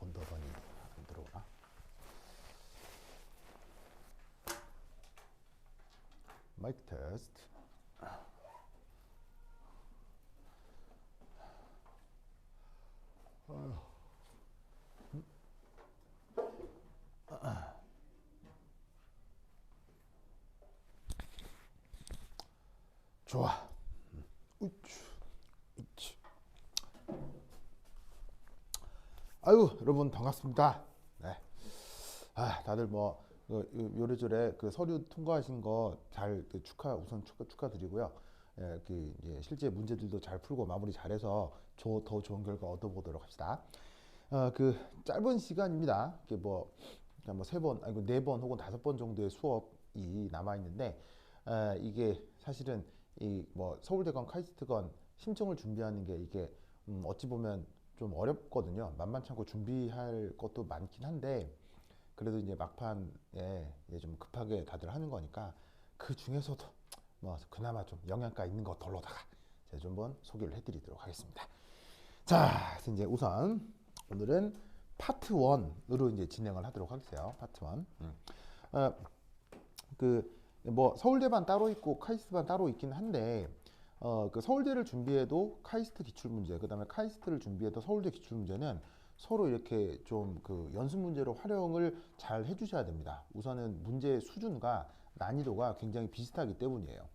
언더번이 안 들어오나? 마이크 테스트. 좋아. 우쭈, 우쭈. 아유, 여러분 반갑습니다. 네. 다들 뭐 요래저래 그 서류 통과하신 거 잘 우선 축하드리고요. 예, 이제 실제 문제들도 잘 풀고 마무리 잘해서 더 좋은 결과 얻어보도록 합시다. 그 짧은 시간입니다. 이게 그냥 세 번, 아니고 네 번 혹은 다섯 번 정도의 수업이 남아 있는데, 이게 사실은 이 서울대건 카이스트건 신청을 준비하는 게 이게 어찌 보면 좀 어렵거든요. 만만치 않고 준비할 것도 많긴 한데, 그래도 이제 막판에 이제 좀 급하게 다들 하는 거니까 그 중에서도 그나마 좀 영양가 있는 것 덜로다가 제가 좀 한번 소개를 해드리도록 하겠습니다. 자, 그래서 이제 우선 오늘은 파트 1으로 이제 진행을 하도록 하겠어요. 파트 1. 서울대반 따로 있고 카이스트반 따로 있긴 한데, 그 서울대를 준비해도 카이스트 기출문제, 그 다음에 카이스트를 준비해도 서울대 기출문제는 서로 이렇게 좀 그 연습 문제로 활용을 잘 해주셔야 됩니다. 우선은 문제 수준과 난이도가 굉장히 비슷하기 때문이에요.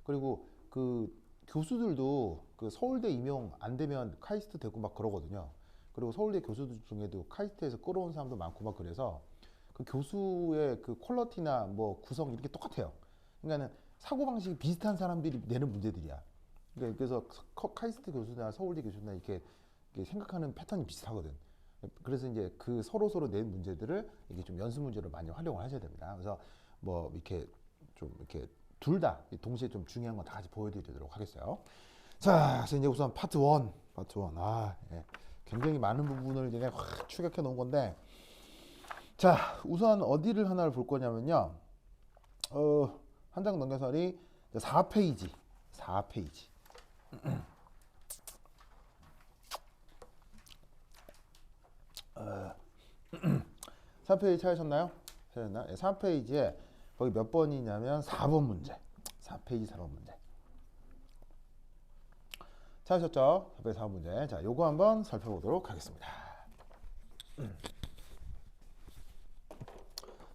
그리고 그 교수들도 그 서울대 임용 안 되면 카이스트 되고 막 그러거든요. 그리고 서울대 교수들 중에도 카이스트에서 끌어온 사람도 많고 막 그래서 그 교수의 그 퀄리티나 구성 이렇게 똑같아요. 그러니까는 사고방식이 비슷한 사람들이 내는 문제들이야. 그래서 카이스트 교수나 서울대 교수나 이렇게 생각하는 패턴이 비슷하거든. 그래서 이제 그 서로 낸 문제들을 이게 좀 연습 문제로 많이 활용을 하셔야 됩니다. 그래서 이렇게 좀 이렇게 둘 다 동시에 좀 중요한 건 다 같이 보여드리도록 하겠어요. 자, 그래서 이제 우선 파트 1. 예. 굉장히 많은 부분을 이제 확 추격해 놓은 건데, 자, 우선 어디를 하나를 볼 거냐면요. 한 장 넘겨서리 4페이지. 4페이지. 4페이지 찾으셨나요? 4페이지에 거기 몇 번이냐면 4번 문제. 4페이지 4번 문제. 찾으셨죠? 4페이지 4번 문제. 자, 요거 한번 살펴보도록 하겠습니다.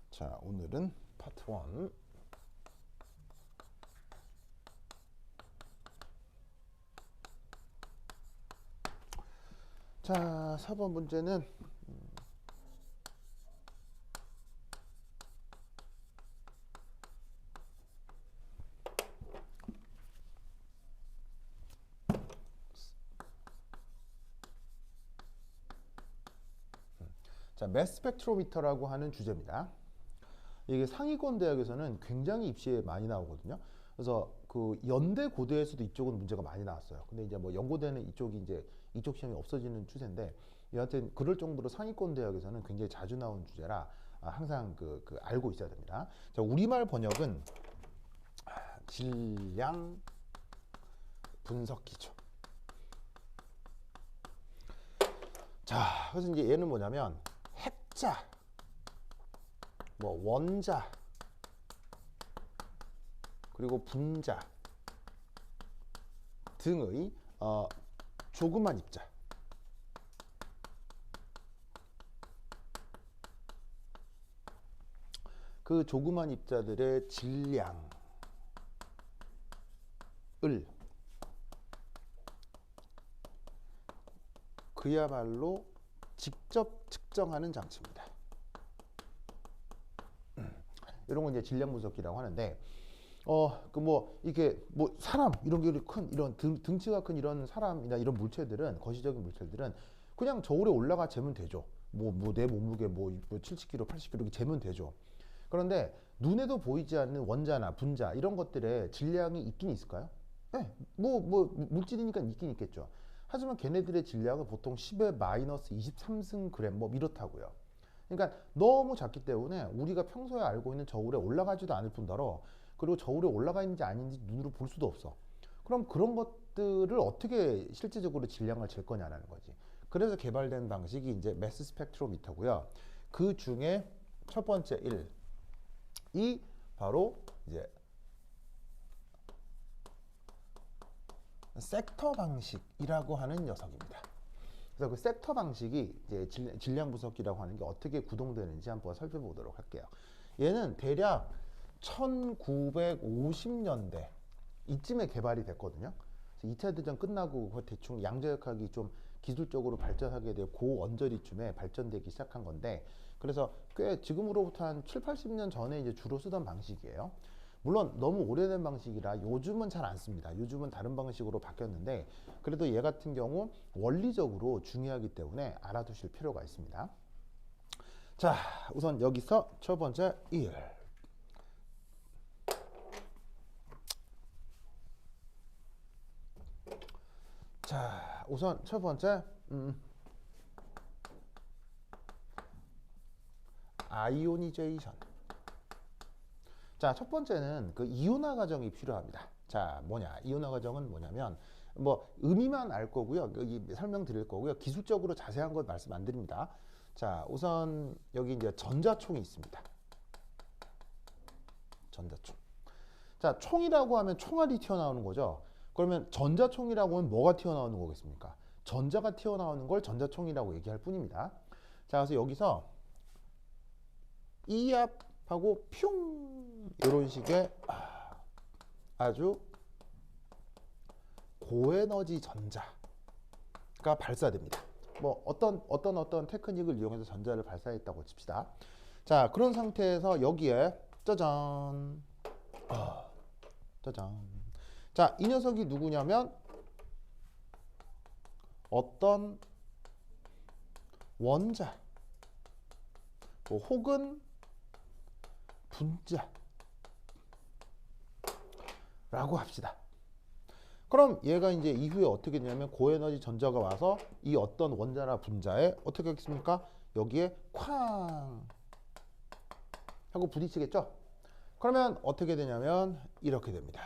자, 오늘은 파트 1. 자, 4번 문제는 자, 매스 스펙트로미터라고 하는 주제입니다. 이게 상위권 대학에서는 굉장히 입시에 많이 나오거든요. 그래서 그 연대 고대에서도 이쪽은 문제가 많이 나왔어요. 근데 이제 연고대는 이쪽 시험이 없어지는 추세인데, 여하튼 그럴 정도로 상위권 대학에서는 굉장히 자주 나온 주제라 항상 알고 있어야 됩니다. 자, 우리말 번역은 질량 분석 기초. 자, 그래서 이제 얘는 뭐냐면 핵자, 원자, 그리고 분자 등의 조그만 입자, 그 조그만 입자들의 질량을 그야말로 직접 측정하는 장치입니다. 이런 건 이제 질량 분석기라고 하는데, 이게 사람 이런 게 큰 이런 등치가 큰 이런 사람이나 이런 물체들은, 거시적인 물체들은 그냥 저울에 올라가 재면 되죠. 내 몸무게 70kg, 80kg 이렇게 재면 되죠. 그런데 눈에도 보이지 않는 원자나 분자 이런 것들의 질량이 있긴 있을까요? 네, 물질이니까 있긴 있겠죠. 하지만 걔네들의 질량은 보통 10의 마이너스 23승 g 이렇다고요. 그러니까 너무 작기 때문에 우리가 평소에 알고 있는 저울에 올라가지도 않을 뿐더러, 그리고 저울에 올라가 있는지 아닌지 눈으로 볼 수도 없어. 그럼 그런 것들을 어떻게 실제적으로 질량을 잴 거냐라는 거지. 그래서 개발된 방식이 이제 매스 스펙트로미터고요. 그 중에 첫 번째 1이 바로 이제 섹터 방식이라고 하는 녀석입니다. 그래서 그 섹터 방식이 이제 질량 분석기라고 하는 게 어떻게 구동되는지 한번 살펴보도록 할게요. 얘는 대략 1950년대 이쯤에 개발이 됐거든요. 2차 대전 끝나고 대충 양자역학이 좀 기술적으로 발전하게 되고 고원저리쯤에 발전되기 시작한 건데, 그래서 꽤 지금으로부터 한 7, 80년 전에 이제 주로 쓰던 방식이에요. 물론 너무 오래된 방식이라 요즘은 잘 안 씁니다. 요즘은 다른 방식으로 바뀌었는데, 그래도 얘 같은 경우 원리적으로 중요하기 때문에 알아두실 필요가 있습니다. 자, 우선 여기서 첫 번째 1. 자, 우선 첫 번째 아이오니제이션. 자, 첫 번째는 그 이온화 과정이 필요합니다. 자, 뭐냐? 이온화 과정은 뭐냐면 뭐 의미만 알 거고요. 설명드릴 거고요. 기술적으로 자세한 건 말씀 안 드립니다. 자, 우선 여기 이제 전자총이 있습니다. 전자총. 자, 총이라고 하면 총알이 튀어나오는 거죠. 그러면 전자총이라고 하면 뭐가 튀어나오는 거겠습니까? 전자가 튀어나오는 걸 전자총이라고 얘기할 뿐입니다. 자, 그래서 여기서 이압하고 퓨 이런 식의 아주 고에너지 전자가 발사됩니다. 뭐 어떤 테크닉을 이용해서 전자를 발사했다고 칩시다. 자, 그런 상태에서 여기에 짜잔, 짜잔. 자, 이 녀석이 누구냐면 어떤 원자 혹은 분자라고 합시다. 그럼 얘가 이제 이후에 어떻게 되냐면 고에너지 전자가 와서 이 어떤 원자나 분자에 어떻게 하겠습니까? 여기에 쾅 하고 부딪히겠죠? 그러면 어떻게 되냐면 이렇게 됩니다.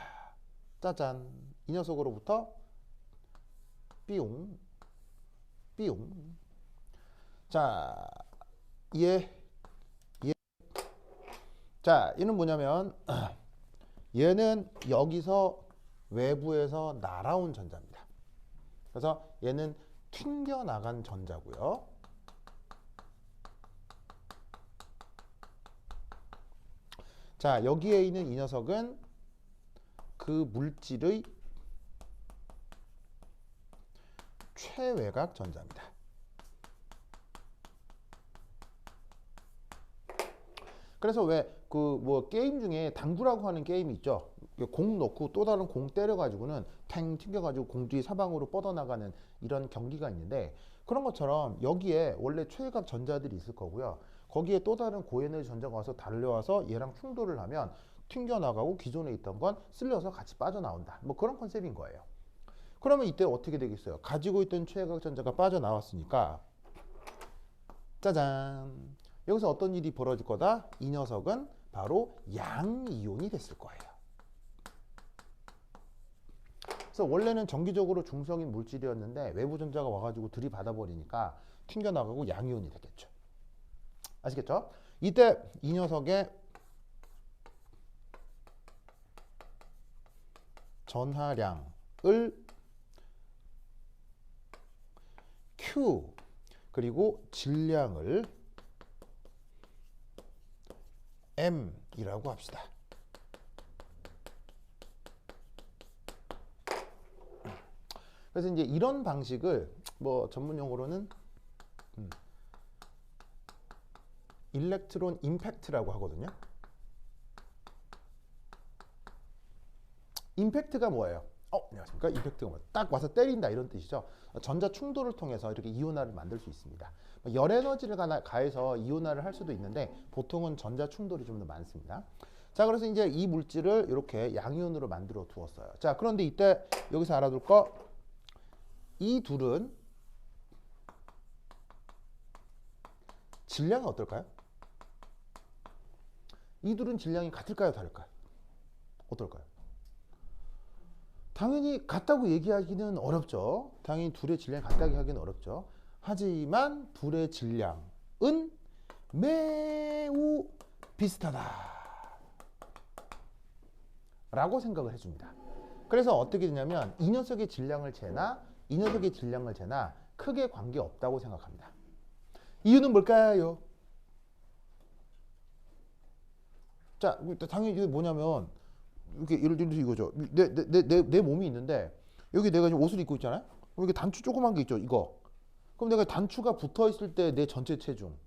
짜잔. 이 녀석으로부터 삐용 삐용. 자, 자, 얘는 뭐냐면 얘는 여기서 외부에서 날아온 전자입니다. 그래서 얘는 튕겨나간 전자고요. 자, 여기에 있는 이 녀석은 그 물질의 최외곽 전자입니다. 그래서 왜 그 뭐 게임 중에 당구라고 하는 게임이 있죠. 공 넣고 또 다른 공 때려가지고는 탱 튕겨가지고 공 뒤 사방으로 뻗어나가는 이런 경기가 있는데, 그런 것처럼 여기에 원래 최외곽 전자들이 있을 거고요. 거기에 또 다른 고에너지 전자가 와서 달려와서 얘랑 충돌을 하면 튕겨나가고 기존에 있던 건 쓸려서 같이 빠져나온다. 뭐 그런 컨셉인 거예요. 그러면 이때 어떻게 되겠어요? 가지고 있던 최외곽 전자가 빠져나왔으니까 짜잔. 여기서 어떤 일이 벌어질 거다? 이 녀석은 바로 양이온이 됐을 거예요. 그래서 원래는 정기적으로 중성인 물질이었는데 외부 전자가 와가지고 들이받아 버리니까 튕겨나가고 양이온이 되겠죠. 아시겠죠? 이때 이 녀석의 전하량을 Q 그리고 질량을 M이라고 합시다. 그래서 이제 이런 방식을 뭐 전문 용어로는 일렉트론 임팩트라고 하거든요. 임팩트가 뭐예요? 안녕하십니까? 임팩트가 뭐예요? 딱 와서 때린다 이런 뜻이죠. 전자 충돌을 통해서 이렇게 이온화를 만들 수 있습니다. 열 에너지를 가해서 이온화를 할 수도 있는데 보통은 전자 충돌이 좀 더 많습니다. 자, 그래서 이제 이 물질을 이렇게 양이온으로 만들어 두었어요. 자, 그런데 이때 여기서 알아둘 거, 이 둘은 질량이 어떨까요? 이 둘은 질량이 같을까요, 다를까요? 어떨까요? 당연히 같다고 얘기하기는 어렵죠. 당연히 둘의 질량이 같다고 하기는 어렵죠. 하지만 둘의 질량은 매우 비슷하다 라고 생각을 해줍니다. 그래서 어떻게 되냐면 이 녀석의 질량을 재나 이 녀석의 질량을 재나 크게 관계없다고 생각합니다. 이유는 뭘까요? 자, 당연히 이게 뭐냐면 이렇게 예를 들어서 이거죠. 내 몸이 있는데 여기 내가 지금 옷을 입고 있잖아요. 그럼 이게 단추 조그만 게 있죠. 이거. 그럼 내가 단추가 붙어 있을 때 내 전체 체중,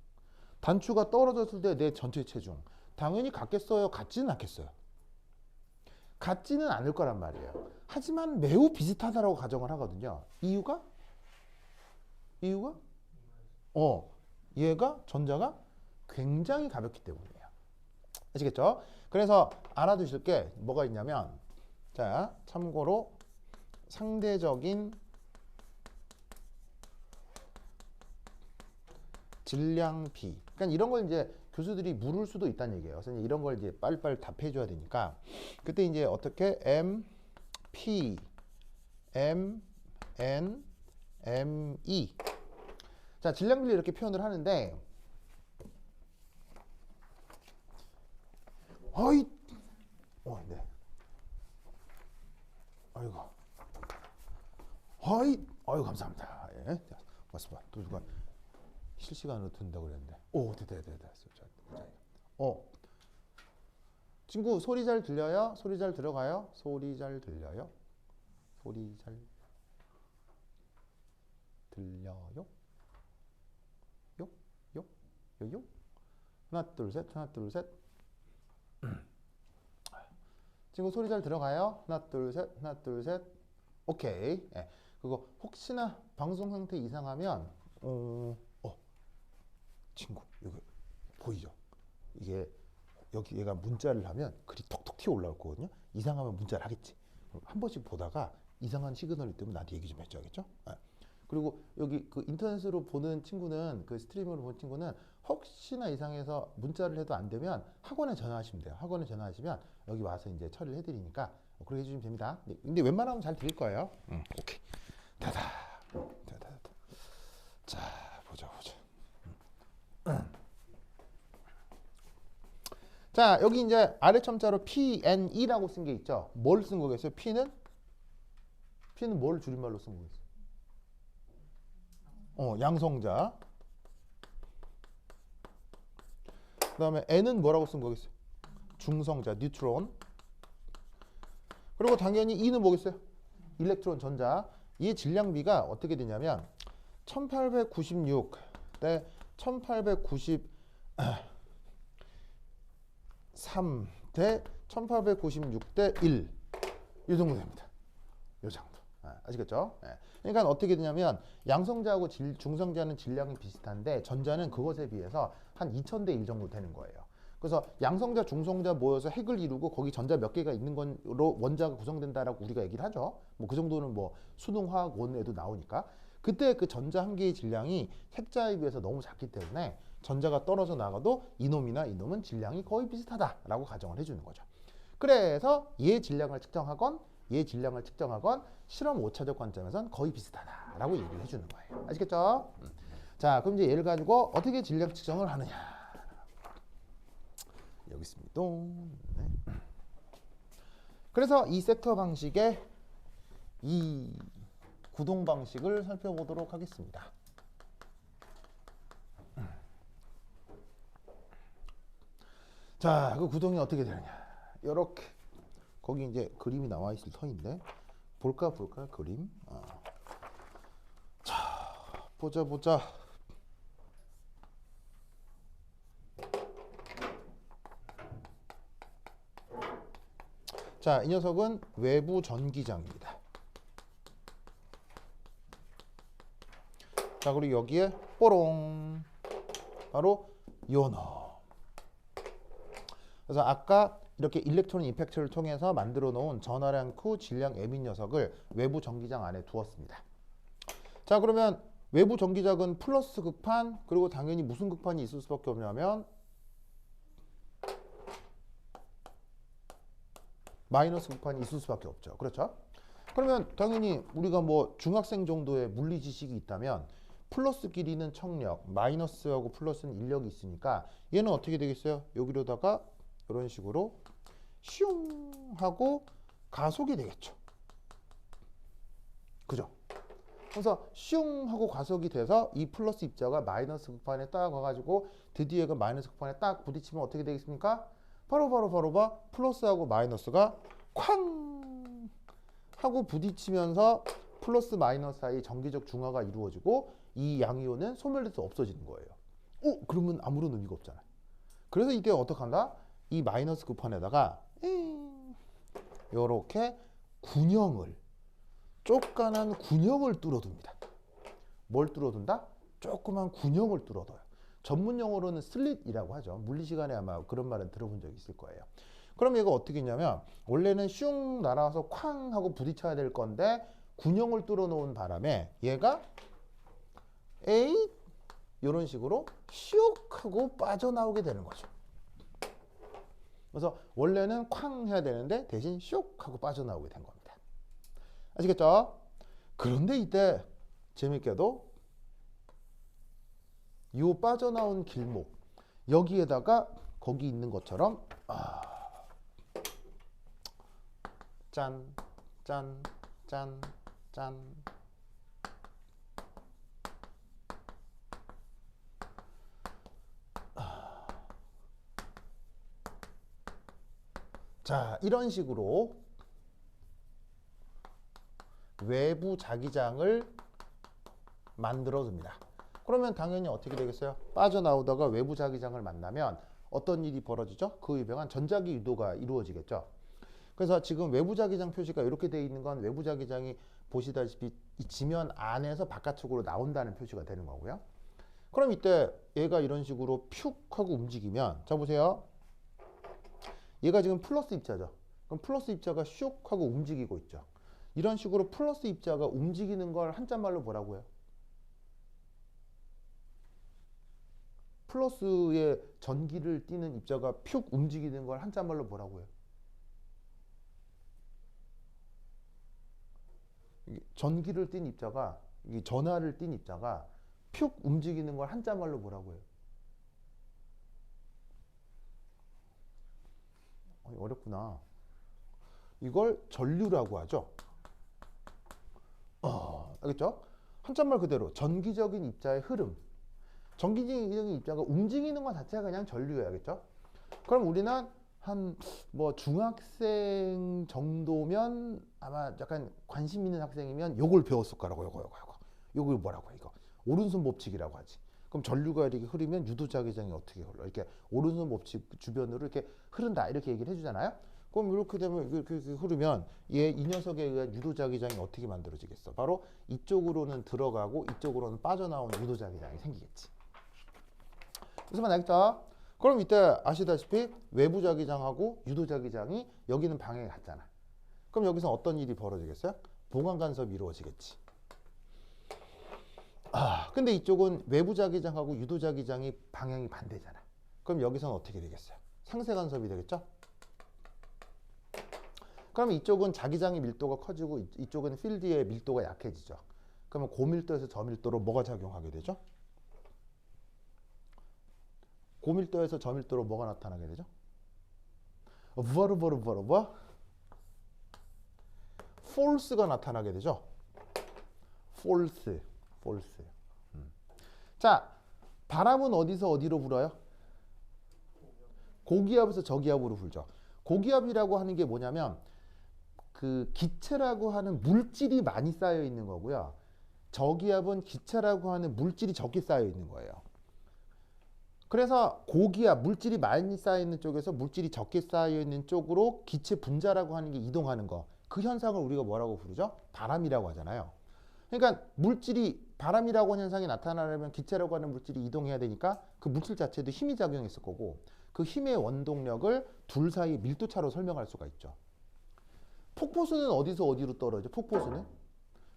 단추가 떨어졌을 때 내 전체 체중 당연히 같겠어요? 같지는 않겠어요? 같지는 않을 거란 말이에요. 하지만 매우 비슷하다라고 가정을 하거든요. 이유가? 얘가 전자가 굉장히 가볍기 때문이에요. 아시겠죠? 그래서 알아두실 게 뭐가 있냐면, 자, 참고로 상대적인 질량비. 그러니까 이런 걸 이제 교수들이 물을 수도 있다는 얘기예요. 그래서 이런 걸 이제 빨리빨리 답해줘야 되니까 그때 이제 어떻게 M, P, M, N, M, E. 자, 질량비를 이렇게 표현을 하는데, 네. 아이고, 감사합니다. 예, 고맙습니다. 또 누가 실시간으로 듣는다고 그랬는데, 됐어. 친구 소리 잘 들려요? 소리 잘 들어가요? 소리 잘 들려요? 소리 잘 들려요? 요? 하나 둘 셋. 친구 소리 잘 들어가요? 하나 둘 셋. 오케이. 예. 그거 혹시나 방송 상태 이상하면 친구 여기 보이죠? 이게 여기 얘가 문자를 하면 글이 톡톡 튀어 올라올 거거든요. 이상하면 문자를 하겠지. 한 번씩 보다가 이상한 시그널이 뜨면 나한테 얘기 좀 해줘야겠죠? 예. 그리고 여기 그 인터넷으로 보는 친구는, 그 스트리머로 보는 친구는 혹시나 이상해서 문자를 해도 안 되면 학원에 전화하시면 돼요. 학원에 전화하시면 여기 와서 이제 처리를 해드리니까 그렇게 해주시면 됩니다. 근데 웬만하면 잘 드릴 거예요. 오케이. 다다. 자, 보자. 자, 여기 이제 아래 첨자로 PNE라고 쓴 게 있죠. 뭘 쓴 거겠어요? P는 뭘 줄임말로 쓴 거겠어요? 양성자. 그 다음에 N은 뭐라고 쓴 거겠어요? 중성자, 뉴트론. 그리고 당연히 E는 뭐겠어요? 일렉트론, 전자. 이 질량비가 어떻게 되냐면 1896 대 1893 대 1896 대 1. 이 정도 됩니다. 이 정도. 아시겠죠? 그러니까 어떻게 되냐면 양성자하고 중성자는 질량이 비슷한데 전자는 그것에 비해서 한 2000대 1 정도 되는 거예요. 그래서 양성자, 중성자 모여서 핵을 이루고 거기 전자 몇 개가 있는 건로 원자가 구성된다라고 우리가 얘기를 하죠. 뭐 그 정도는 뭐 수능, 화학, 원에도 나오니까. 그때 그 전자 한 개의 질량이 핵자에 비해서 너무 작기 때문에 전자가 떨어져 나가도 이놈이나 이놈은 질량이 거의 비슷하다라고 가정을 해주는 거죠. 그래서 얘 질량을 측정하건 실험 오차적 관점에선 거의 비슷하다라고 얘기를 해주는 거예요. 아시겠죠? 자, 그럼 이제 얘를 가지고 어떻게 질량 측정을 하느냐. 여기 있습니다. 네. 그래서 이 섹터 방식의 이 구동 방식을 살펴보도록 하겠습니다. 자, 그 구동이 어떻게 되느냐. 이렇게 거기 이제 그림이 나와 있을 터인데 볼까 그림. 자, 보자. 자, 이 녀석은 외부 전기장입니다. 자, 그리고 여기에 뽀롱 바로 요놈. 그래서 아까 이렇게 일렉트론 임팩트를 통해서 만들어 놓은 전하량 Q 질량 M인 녀석을 외부 전기장 안에 두었습니다. 자, 그러면 외부 전기장은 플러스 극판, 그리고 당연히 무슨 극판이 있을 수밖에 없냐면 마이너스 극판이 있을 수밖에 없죠. 그렇죠? 그러면 당연히 우리가 뭐 중학생 정도의 물리 지식이 있다면 플러스 길이는 청력, 마이너스하고 플러스는 인력이 있으니까 얘는 어떻게 되겠어요? 여기로다가 이런 식으로 슝 하고 가속이 되겠죠. 그죠? 그래서 슝 하고 가속이 돼서 이 플러스 입자가 마이너스 극판에 딱 와가지고 드디어 그 마이너스 극판에 딱 부딪히면 어떻게 되겠습니까? 바로 플러스하고 마이너스가 쾅 하고 부딪히면서 플러스 마이너스 사이 전기적 중화가 이루어지고 이 양이온은 소멸돼서 없어지는 거예요. 그러면 아무런 의미가 없잖아요. 그래서 이때 어떻게 한다? 이 마이너스 급판에다가 이렇게 군형을 쪼깐한 군형을 뚫어둡니다. 뭘 뚫어둔다? 조그만 군형을 뚫어둬요. 전문 용어로는 슬릿이라고 하죠. 물리 시간에 아마 그런 말은 들어본 적이 있을 거예요. 그럼 얘가 어떻게 했냐면 원래는 슝 날아와서 쾅 하고 부딪혀야 될 건데 군형을 뚫어 놓은 바람에 얘가 에잇 이런 식으로 슉 하고 빠져나오게 되는 거죠. 그래서 원래는 쾅 해야 되는데 대신 슉 하고 빠져나오게 된 겁니다. 아시겠죠? 그런데 이때 재밌게도 이 빠져나온 길목 여기에다가 거기 있는 것처럼 짠, 짠, 짠, 짠. 자, 이런 식으로 외부 자기장을 만들어줍니다. 그러면 당연히 어떻게 되겠어요? 빠져나오다가 외부 자기장을 만나면 어떤 일이 벌어지죠? 그 유명한 전자기 유도가 이루어지겠죠. 그래서 지금 외부 자기장 표시가 이렇게 되어 있는 건 외부 자기장이 보시다시피 이 지면 안에서 바깥쪽으로 나온다는 표시가 되는 거고요. 그럼 이때 얘가 이런 식으로 퓨 하고 움직이면 자 보세요. 얘가 지금 플러스 입자죠. 그럼 플러스 입자가 슉 하고 움직이고 있죠. 이런 식으로 플러스 입자가 움직이는 걸 한자말로 뭐라고 해요? 플러스의 전기를 띠는 입자가 퓨 움직이는 걸 한자말로 뭐라고 해요? 전기를 띤 입자가 전하를 띤 입자가 퓨 움직이는 걸 한자말로 뭐라고 해요? 어렵구나. 이걸 전류라고 하죠. 알겠죠? 한자말 그대로 전기적인 입자의 흐름. 전기적인 입자가 움직이는 것 자체가 그냥 전류여야겠죠? 그럼 우리는 한 뭐 중학생 정도면 아마 약간 관심 있는 학생이면 요걸 배웠을 거라고 요걸 뭐라고 해 이거 오른손 법칙이라고 하지. 그럼 전류가 이렇게 흐르면 유도자기장이 어떻게 흘러? 이렇게 오른손 법칙 주변으로 이렇게 흐른다 이렇게 얘기를 해주잖아요. 그럼 이렇게 되면 이렇게 흐르면 이 녀석에 의한 유도자기장이 어떻게 만들어지겠어? 바로 이쪽으로는 들어가고 이쪽으로는 빠져나오는 유도자기장이 생기겠지. 무슨 말 알겠죠? 그럼 이때 아시다시피 외부 자기장하고 유도 자기장이 여기는 방향이 같잖아. 그럼 여기서 어떤 일이 벌어지겠어요? 보강 간섭이 이루어지겠지. 근데 이쪽은 외부 자기장하고 유도 자기장이 방향이 반대잖아. 그럼 여기서는 어떻게 되겠어요? 상쇄 간섭이 되겠죠? 그럼 이쪽은 자기장의 밀도가 커지고 이쪽은 필드의 밀도가 약해지죠. 그러면 고밀도에서 저밀도로 뭐가 작용하게 되죠? 고밀도에서 저밀도로 뭐가 나타나게 되죠? 뭐? 폴스가 나타나게 되죠. 폴스. 자, 바람은 어디서 어디로 불어요? 고기압에서 저기압으로 불죠. 고기압이라고 하는 게 뭐냐면 그 기체라고 하는 물질이 많이 쌓여 있는 거고요. 저기압은 기체라고 하는 물질이 적게 쌓여 있는 거예요. 그래서 고기압, 물질이 많이 쌓여있는 쪽에서 물질이 적게 쌓여있는 쪽으로 기체 분자라고 하는 게 이동하는 거. 그 현상을 우리가 뭐라고 부르죠? 바람이라고 하잖아요. 그러니까 물질이 바람이라고 하는 현상이 나타나려면 기체라고 하는 물질이 이동해야 되니까 그 물질 자체도 힘이 작용했을 거고 그 힘의 원동력을 둘 사이 밀도차로 설명할 수가 있죠. 폭포수는 어디서 어디로 떨어져? 폭포수는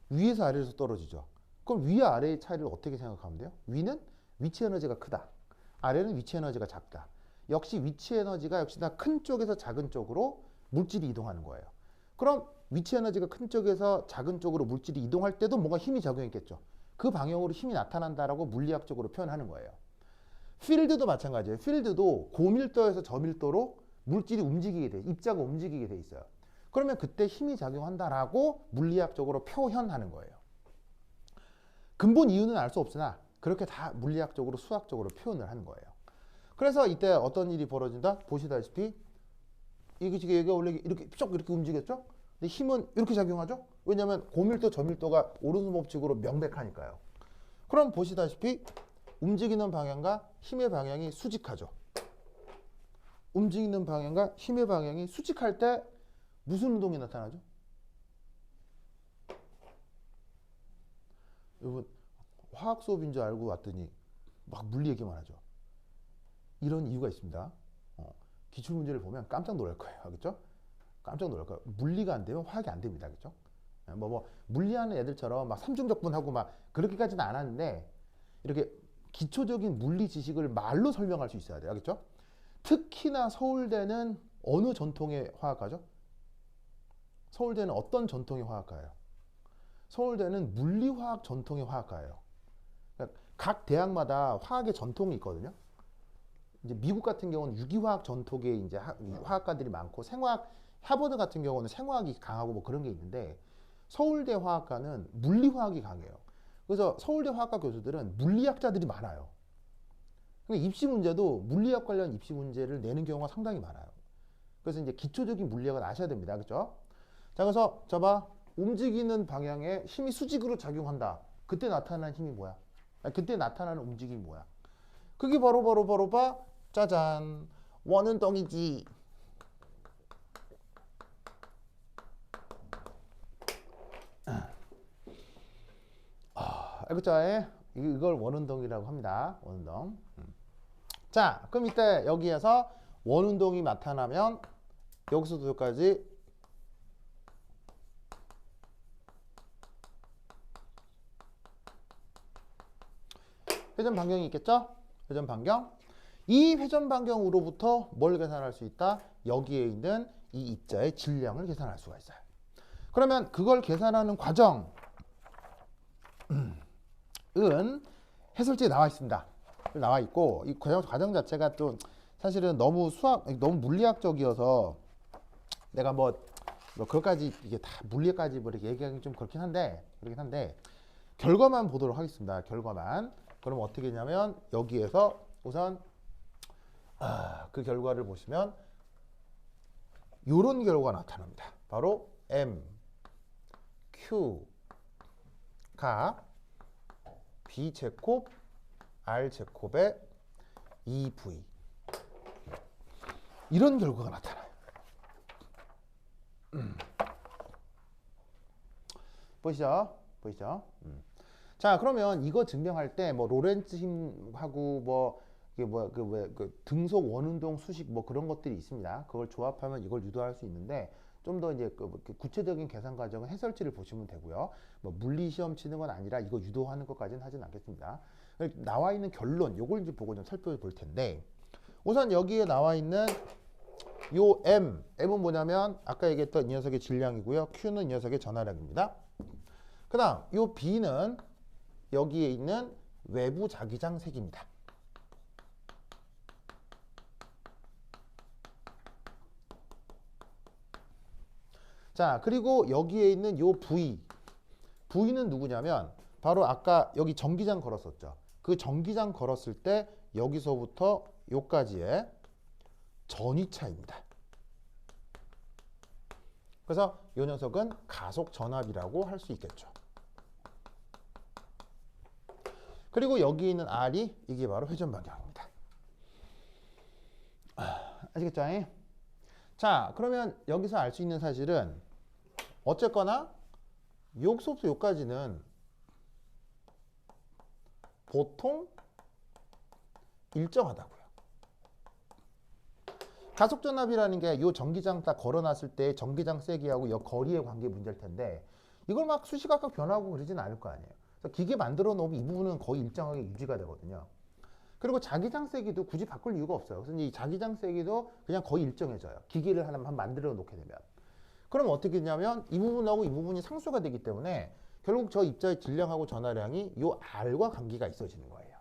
위에서 아래에서 떨어지죠. 그럼 위와 아래의 차이를 어떻게 생각하면 돼요? 위는 위치 에너지가 크다. 아래는 위치 에너지가 작다. 역시 위치 에너지가 역시 다 큰 쪽에서 작은 쪽으로 물질이 이동하는 거예요. 그럼 위치 에너지가 큰 쪽에서 작은 쪽으로 물질이 이동할 때도 뭔가 힘이 작용했겠죠. 그 방향으로 힘이 나타난다라고 물리학적으로 표현하는 거예요. 필드도 마찬가지예요. 필드도 고밀도에서 저밀도로 물질이 움직이게 돼, 입자가 움직이게 돼 있어요. 그러면 그때 힘이 작용한다라고 물리학적으로 표현하는 거예요. 근본 이유는 알 수 없으나 그렇게 다 물리학적으로 수학적으로 표현을 하는 거예요. 그래서 이때 어떤 일이 벌어진다? 보시다시피 이게 원래 이렇게 쭉 이렇게 움직였죠? 근데 힘은 이렇게 작용하죠? 왜냐하면 고밀도 저밀도가 오르는 법칙으로 명백하니까요. 그럼 보시다시피 움직이는 방향과 힘의 방향이 수직하죠. 움직이는 방향과 힘의 방향이 수직할 때 무슨 운동이 나타나죠? 여러분 화학 수업인 줄 알고 왔더니 막 물리 얘기만 하죠. 이런 이유가 있습니다. 기출문제를 보면 깜짝 놀랄 거예요. 그렇죠? 깜짝 놀랄 거예요. 물리가 안 되면 화학이 안 됩니다. 그렇죠? 물리하는 애들처럼 막 삼중적분하고 막 그렇게까지는 안 하는데 이렇게 기초적인 물리 지식을 말로 설명할 수 있어야 돼요. 그렇죠? 특히나 서울대는 어느 전통의 화학과죠? 서울대는 어떤 전통의 화학과예요? 서울대는 물리화학 전통의 화학과예요. 그러니까 각 대학마다 화학의 전통이 있거든요. 이제 미국 같은 경우는 유기화학 전통의 이제 화학과들이 많고 생화학, 하버드 같은 경우는 생화학이 강하고 뭐 그런 게 있는데 서울대 화학과는 물리화학이 강해요. 그래서 서울대 화학과 교수들은 물리학자들이 많아요. 그러니까 입시 문제도 물리학 관련 입시 문제를 내는 경우가 상당히 많아요. 그래서 이제 기초적인 물리학을 아셔야 됩니다. 그렇죠? 자, 그래서 봐봐. 움직이는 방향에 힘이 수직으로 작용한다. 그때 나타나는 힘이 뭐야? 그때 나타나는 움직임이 뭐야? 그게 바로 봐. 짜잔. 원운동이지. 알겠죠? 이걸 원운동이라고 합니다. 원운동. 자, 그럼 이때 여기에서 원운동이 나타나면 여기서부터 여기까지 회전 반경이 있겠죠? 회전 반경. 이 회전 반경으로부터 뭘 계산할 수 있다? 여기에 있는 이 입자의 질량을 계산할 수가 있어요. 그러면 그걸 계산하는 과정은 해설지에 나와 있습니다. 나와 있고 이 과정 자체가 또 사실은 너무 물리학적이어서 내가 뭐 그것까지 이게 다 물리까지 뭐 이렇게 얘기하기 좀 그렇긴 한데 결과만 보도록 하겠습니다. 결과만. 그럼 어떻게 했냐면 여기에서 우선 그 결과를 보시면 이런 결과가 나타납니다. 바로 M, Q가 B제곱 R제곱의 2V 이런 결과가 나타나요. 보이시죠? 자, 그러면 이거 증명할 때 뭐 로렌츠 힘하고 뭐 이게 그 등속 원운동 수식 뭐 그런 것들이 있습니다. 그걸 조합하면 이걸 유도할 수 있는데 좀 더 이제 그 구체적인 계산 과정은 해설지를 보시면 되고요. 뭐 물리 시험 치는 건 아니라 이거 유도하는 것까지는 하진 않겠습니다. 나와 있는 결론 요걸 이제 보고 좀 살펴볼 텐데 우선 여기에 나와 있는 요 M은 뭐냐면 아까 얘기했던 이 녀석의 질량이고요. Q는 이 녀석의 전하량입니다. 그 다음 요 B는 여기에 있는 외부 자기장 색입니다. 자, 그리고 여기에 있는 요 V는 누구냐면 바로 아까 여기 전기장 걸었었죠. 그 전기장 걸었을 때 여기서부터 요까지의 전위차입니다. 그래서 이 녀석은 가속 전압이라고 할 수 있겠죠. 그리고 여기 있는 R이 이게 바로 회전 방향입니다. 아시겠죠? 자, 그러면 여기서 알 수 있는 사실은 어쨌거나 여기서부터 여기까지는 보통 일정하다고요. 가속전압이라는 게 이 전기장 딱 걸어놨을 때 전기장 세기하고 이 거리의 관계 문제일 텐데 이걸 막 수시각각 변하고 그러진 않을 거 아니에요. 그래서 기계 만들어 놓으면 이 부분은 거의 일정하게 유지가 되거든요. 그리고 자기장 세기도 굳이 바꿀 이유가 없어요. 그래서 이 자기장 세기도 그냥 거의 일정해져요. 기계를 하나 만들어 놓게 되면. 그럼 어떻게 되냐면 이 부분하고 이 부분이 상수가 되기 때문에 결국 저 입자의 질량하고 전하량이 요 R과 관계가 있어지는 거예요.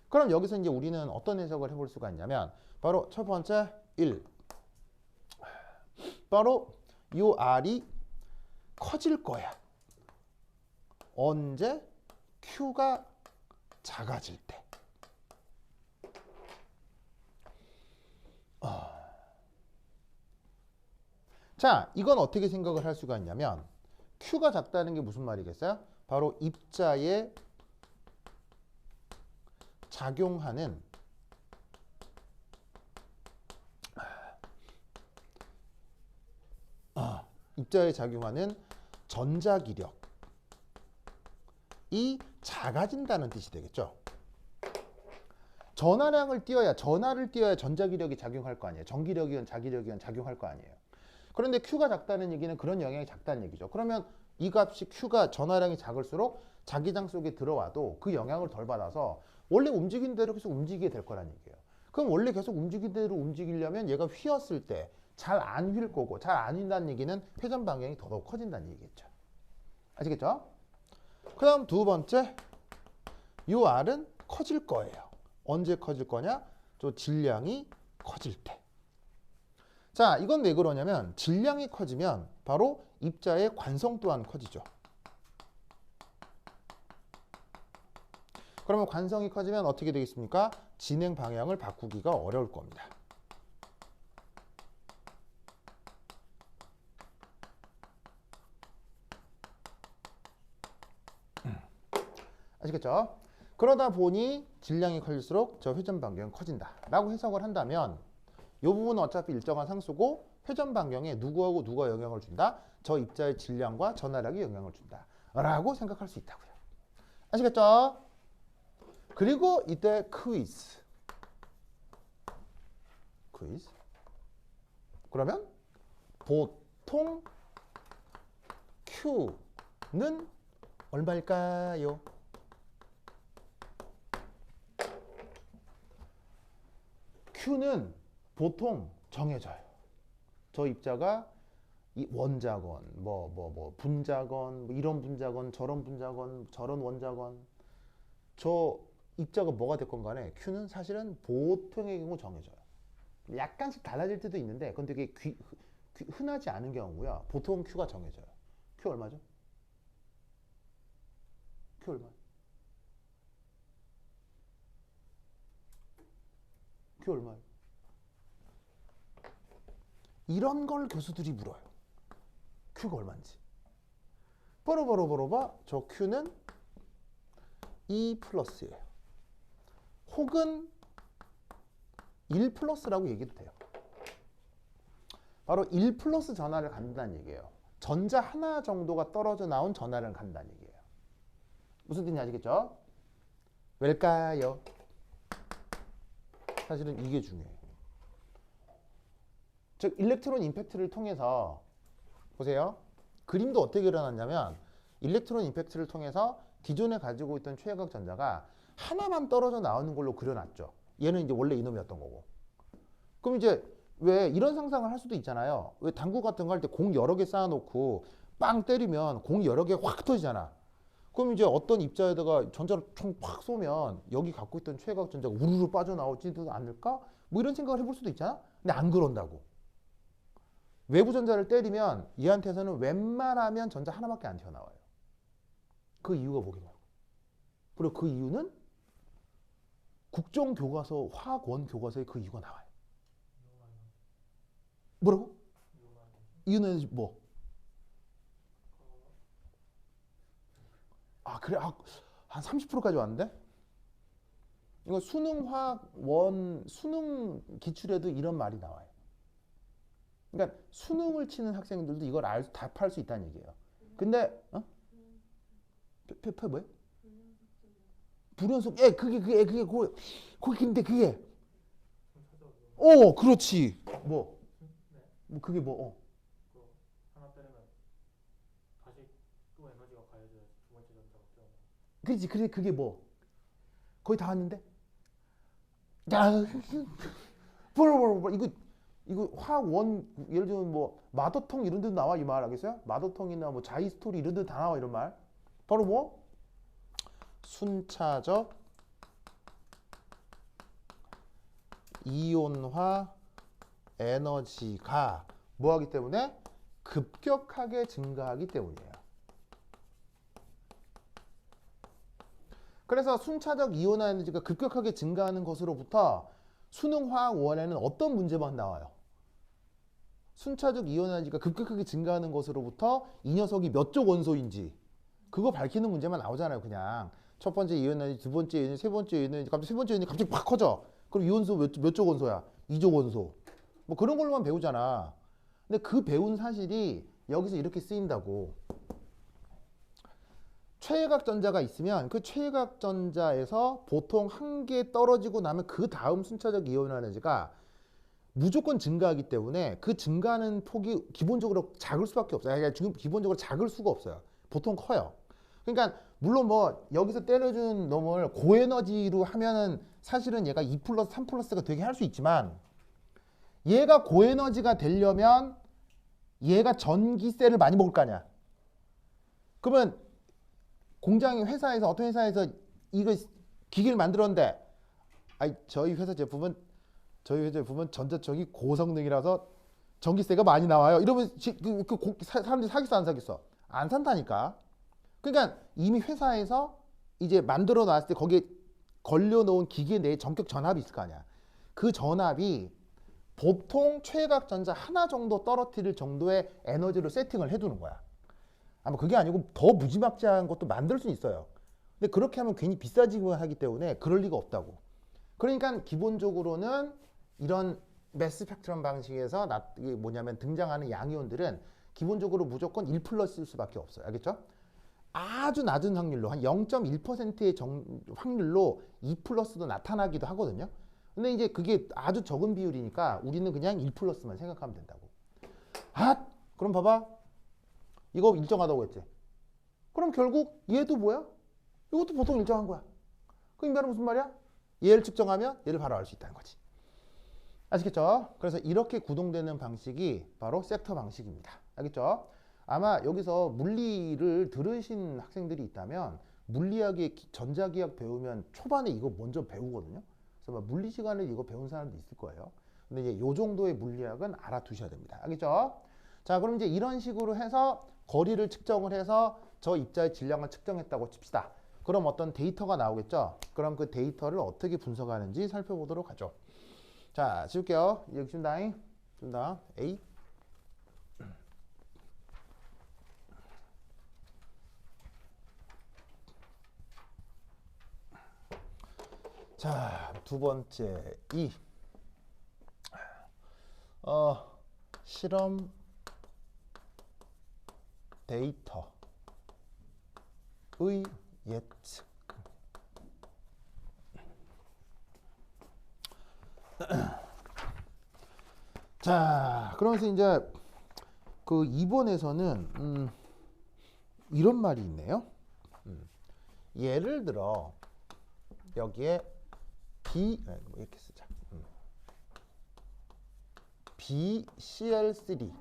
그럼 여기서 이제 우리는 어떤 해석을 해볼 수가 있냐면 바로 첫 번째 1. 바로 요 R이 커질 거야. 언제? Q가 작아질 때. 자, 이건 어떻게 생각을 할 수가 있냐면 Q가 작다는 게 무슨 말이겠어요? 바로 입자에 작용하는 입자에 작용하는 전자기력이 작아진다는 뜻이 되겠죠. 전하를 띄어야 전자기력이 작용할 거 아니에요. 전기력이건 자기력이건 작용할 거 아니에요. 그런데 Q가 작다는 얘기는 그런 영향이 작다는 얘기죠. 그러면 이 값이 Q가 전하량이 작을수록 자기장 속에 들어와도 그 영향을 덜 받아서 원래 움직이는 대로 계속 움직이게 될 거란 얘기예요. 그럼 원래 계속 움직이는 대로 움직이려면 얘가 휘었을 때 잘 안 휠 거고, 잘 안 휜다는 얘기는 회전 방향이 더더욱 커진다는 얘기겠죠. 아시겠죠? 그 다음 두 번째, 이 R은 커질 거예요. 언제 커질 거냐? 저 질량이 커질 때. 자, 이건 왜 그러냐면 질량이 커지면 바로 입자의 관성 또한 커지죠. 그러면 관성이 커지면 어떻게 되겠습니까? 진행 방향을 바꾸기가 어려울 겁니다. 아시겠죠? 그러다 보니 질량이 커질수록 저 회전 반경이 커진다 라고 해석을 한다면 이 부분은 어차피 일정한 상수고 회전 반경에 누구하고 누가 영향을 준다? 저 입자의 질량과 전하량이 영향을 준다 라고 생각할 수 있다고요. 아시겠죠? 그리고 이때 퀴즈. 그러면 보통 Q는 얼마일까요? Q는 보통 정해져요. 저 입자가 이 원자건, 분자건, 이런 분자건, 저런 분자건, 저런 원자건, 저 입자가 뭐가 됐건 간에 Q는 사실은 보통의 경우 정해져요. 약간씩 달라질 때도 있는데 그건 되게 흔하지 않은 경우고요. 보통 Q가 정해져요. Q 얼마죠? Q 얼마? Q 얼마예요? 이런 걸 교수들이 물어요. Q가 얼마인지. 뽀로뽀로뽀로봐. 저 Q는 2 플러스예요. 혹은 1 플러스라고 얘기도 돼요. 바로 1 플러스 전하를 갖는다는 얘기예요. 전자 하나 정도가 떨어져 나온 전하를 갖는다는 얘기예요. 무슨 뜻인지 아시겠죠? 왜일까요? 사실은 이게 중요해요. 즉 일렉트론 임팩트를 통해서 보세요. 그림도 어떻게 그려놨냐면 일렉트론 임팩트를 통해서 기존에 가지고 있던 최외각 전자가 하나만 떨어져 나오는 걸로 그려놨죠. 얘는 이제 원래 이놈이었던 거고. 그럼 이제 왜 이런 상상을 할 수도 있잖아요. 왜 당구 같은 거 할 때 공 여러 개 쌓아놓고 빵 때리면 공이 여러 개 확 터지잖아. 그럼 이제 어떤 입자에다가 전자를 총 팍 쏘면 여기 갖고 있던 최외각 전자가 우르르 빠져나오지도 않을까? 뭐 이런 생각을 해볼 수도 있잖아. 근데 안 그런다고. 외부 전자를 때리면 얘한테서는 웬만하면 전자 하나밖에 안 튀어나와요. 그 이유가 뭐겠냐고. 그리고 그 이유는 국정교과서, 화학원 교과서에 그 이유가 나와요. 뭐라고? 이유는 뭐? 아 그래? 한 30%까지 왔는데? 이거 수능 기출에도 이런 말이 나와요. 그러니까 수능을 치는 학생들도 이걸 답할 수 있다는 얘기예요. 근데 뭐예요? 불연속. 그게 근데 그게 그렇지. 뭐 그게 뭐 하나 때리면 다시 또 에너지가 가해져야지 두 번째 전자가 뛰어나. 그렇지. 그게 뭐 거의 다 왔는데. 야, 이거 화원 예를 들면 뭐 마더통 이런 데도 나와 이 말 알겠어요? 마더통이나 뭐 자이스토리 이런 데도 다 나와 이런 말. 바로 뭐? 순차적 이온화 에너지가 뭐하기 때문에? 급격하게 증가하기 때문이에요. 그래서 순차적 이온화 에너지가 급격하게 증가하는 것으로부터 수능화학원에는 어떤 문제만 나와요? 순차적 이온 에너지가 급격하게 증가하는 것으로부터 이 녀석이 몇 쪽 원소인지 그거 밝히는 문제만 나오잖아요. 그냥 첫 번째 이온 에너지, 두 번째 이온 에너지, 세 번째 이온 에너지, 갑자기 세 번째 이온 에너지 갑자기 팍 커져. 그럼 이온소 몇 쪽 원소야? 2족 원소. 뭐 그런 걸로만 배우잖아. 근데 그 배운 사실이 여기서 이렇게 쓰인다고. 최외각 전자가 있으면 그 최외각 전자에서 보통 한 개 떨어지고 나면 그 다음 순차적 이온 에너지가 무조건 증가하기 때문에 그 증가하는 폭이 기본적으로 작을 수밖에 없어요. 그러니까 지금 기본적으로 작을 수가 없어요. 보통 커요. 그러니까 물론 뭐 여기서 때려준 놈을 고에너지로 하면은 사실은 얘가 2 플러스 3 플러스가 되게 할 수 있지만 얘가 고에너지가 되려면 얘가 전기세를 많이 먹을 거 아니야. 그러면 공장이 회사에서 어떤 회사에서 이거 기기를 만들었는데 저희 회사 제품은 전자청이 고성능이라서 전기세가 많이 나와요. 이러면 사람들이 사겠어 안 사겠어? 안 산다니까. 그러니까 이미 회사에서 이제 만들어 놨을 때 거기에 걸려놓은 기계 내에 전격 전압이 있을 거 아니야. 그 전압이 보통 최외각 전자 하나 정도 떨어뜨릴 정도의 에너지로 세팅을 해두는 거야. 아마 그게 아니고 더 무지막지한 것도 만들 수 있어요. 근데 그렇게 하면 괜히 비싸지기만 하기 때문에 그럴 리가 없다고. 그러니까 기본적으로는 이런 매스 스펙트럼 방식에서 이게 뭐냐면 등장하는 양이온들은 기본적으로 무조건 1 플러스일 수밖에 없어요. 알겠죠? 아주 낮은 확률로 한 0.1%의 확률로 2 플러스도 나타나기도 하거든요. 근데 이제 그게 아주 적은 비율이니까 우리는 그냥 1 플러스만 생각하면 된다고. 그럼 봐봐. 이거 일정하다고 했지. 그럼 결국 얘도 뭐야? 이것도 보통 일정한 거야. 그 말은 무슨 말이야? 얘를 측정하면 얘를 바로 알 수 있다는 거지. 아시겠죠? 그래서 이렇게 구동되는 방식이 바로 섹터 방식입니다. 알겠죠? 아마 여기서 물리를 들으신 학생들이 있다면 물리학의 전자기학 배우면 초반에 이거 먼저 배우거든요. 그래서 물리 시간에 이거 배운 사람도 있을 거예요. 근데 이제 요 정도의 물리학은 알아두셔야 됩니다. 알겠죠? 자, 그럼 이제 이런 식으로 해서 거리를 측정을 해서 저 입자의 질량을 측정했다고 칩시다. 그럼 어떤 데이터가 나오겠죠? 그럼 그 데이터를 어떻게 분석하는지 살펴보도록 하죠. 자, 지울게요. 여기 준다. A. 자, 두 번째 E. 실험 데이터의 예측. 자, 그러면서 이제 그 2번에서는 이런 말이 있네요. 예를 들어 여기에 이렇게 쓰자. BCl3라고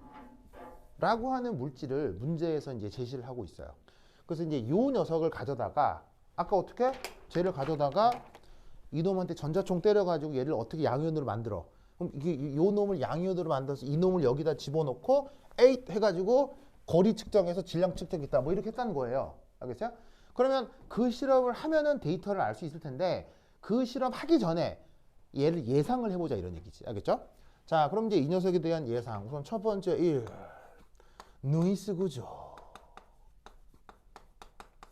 하는 물질을 문제에서 이제 제시를 하고 있어요. 그래서 이제 요 녀석을 가져다가 아까 어떻게 쟤를 가져다가 이놈한테 전자총 때려가지고 얘를 어떻게 양이온으로 만들어. 그럼 요 놈을 양이온으로 만들어서 이 놈을 여기다 집어넣고 에잇 해가지고 거리 측정해서 질량 측정했다. 뭐 이렇게 했다는 거예요. 알겠어요? 그러면 그 실험을 하면은 데이터를 알 수 있을 텐데 그 실험 하기 전에 얘를 예상을 해보자 이런 얘기지. 알겠죠? 자, 그럼 이제 이 녀석에 대한 예상. 우선 첫 번째 1. 노이즈 구조.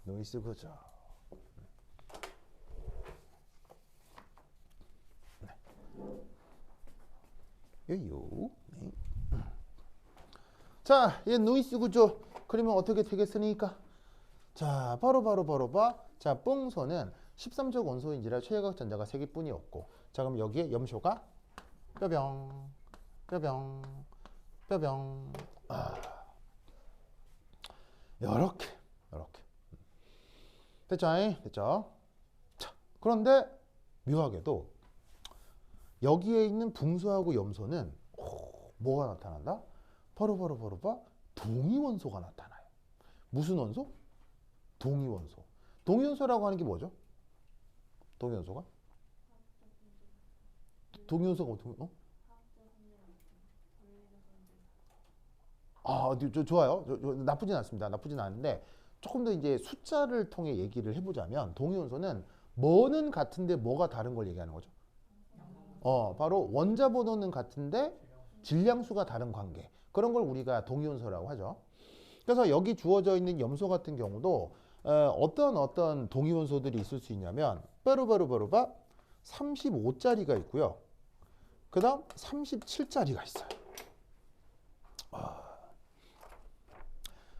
노이즈 구조. 요요. 네. 자, 얘 노이즈 구조. 그러면 어떻게 되겠습니까? 자, 바로 봐. 자, 뽕소는 13족 원소인지라 최외각 전자가 3개뿐이 없고. 자, 그럼 여기에 염소가 뼈병. 요렇게. 됐죠? 자, 그런데 묘하게도 여기에 있는 붕소하고 염소는 뭐가 나타난다? 바로 봐. 동위 원소가 나타나요. 무슨 원소? 동위원소. 동위원소라고 하는 게 뭐죠? 동위원소가? 동위원소가 좋아요. 나쁘진 않습니다. 나쁘진 않은데 조금 더 이제 숫자를 통해 얘기를 해보자면 동위원소는 뭐는 같은데 뭐가 다른 걸 얘기하는 거죠. 바로 원자 번호는 같은데 질량수가 다른 관계. 그런 걸 우리가 동위원소라고 하죠. 그래서 여기 주어져 있는 염소 같은 경우도 어떤 동위원소들이 있을 수 있냐면 빠루바루바루바 35짜리가 있고요. 그 다음 37짜리가 있어요.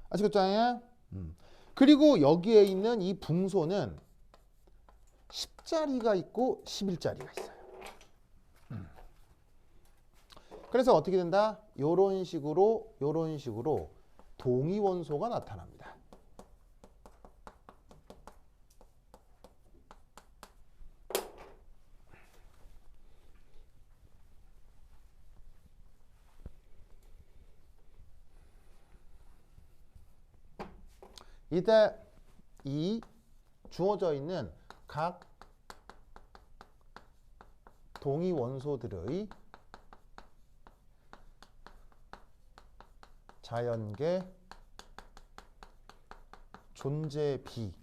아시겠죠? 그리고 여기에 있는 이 붕소는 10짜리가 있고 11짜리가 있어요. 그래서 어떻게 된다? 요런 식으로 동위원소가 나타납니다. 이때 이 주어져 있는 각 동위원소들의 자연계 존재비.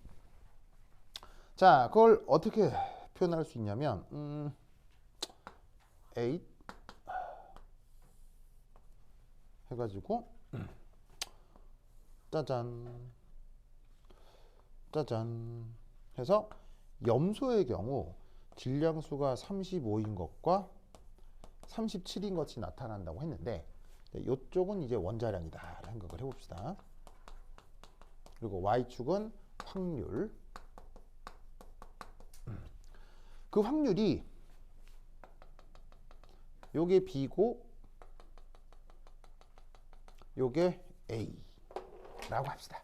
자, 그걸 어떻게 표현할 수 있냐면 8 해가지고 짜잔 해서 염소의 경우 질량수가 35인 것과 37인 것이 나타난다고 했는데 이쪽은 이제 원자량이다 생각을 해봅시다. 그리고 Y축은 확률. 그 확률이 요게 B고 요게 A라고 합시다.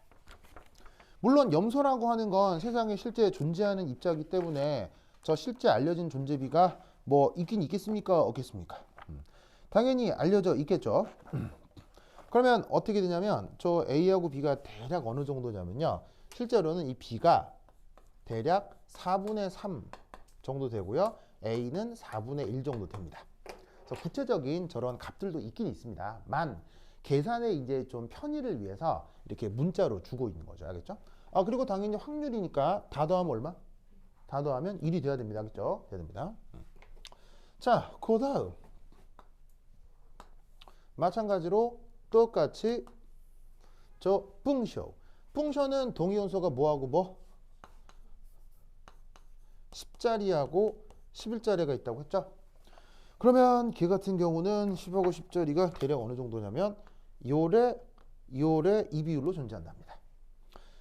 물론 염소라고 하는 건 세상에 실제 존재하는 입자이기 때문에 저 실제 알려진 존재비가 뭐 있긴 있겠습니까? 없겠습니까? 당연히 알려져 있겠죠. 그러면 어떻게 되냐면 저 A하고 B가 대략 어느 정도냐면요. 실제로는 이 B가 대략 4분의 3 정도 되고요. A는 4분의 1 정도 됩니다. 그래서 구체적인 저런 값들도 있긴 있습니다. 계산의 이제 좀 편의를 위해서 이렇게 문자로 주고 있는 거죠. 알겠죠? 그리고 당연히 확률이니까 다 더하면 얼마? 다 더하면 1이 돼야 됩니다. 알겠죠? 돼야 됩니다. 자, 그 다음 마찬가지로 똑같이 저 뿡쇼는 동위원소가 뭐하고 뭐? 10짜리하고 11짜리가 있다고 했죠? 그러면 걔 같은 경우는 10하고 10짜리가 대략 어느 정도냐면 요래 이 비율로 존재한답니다.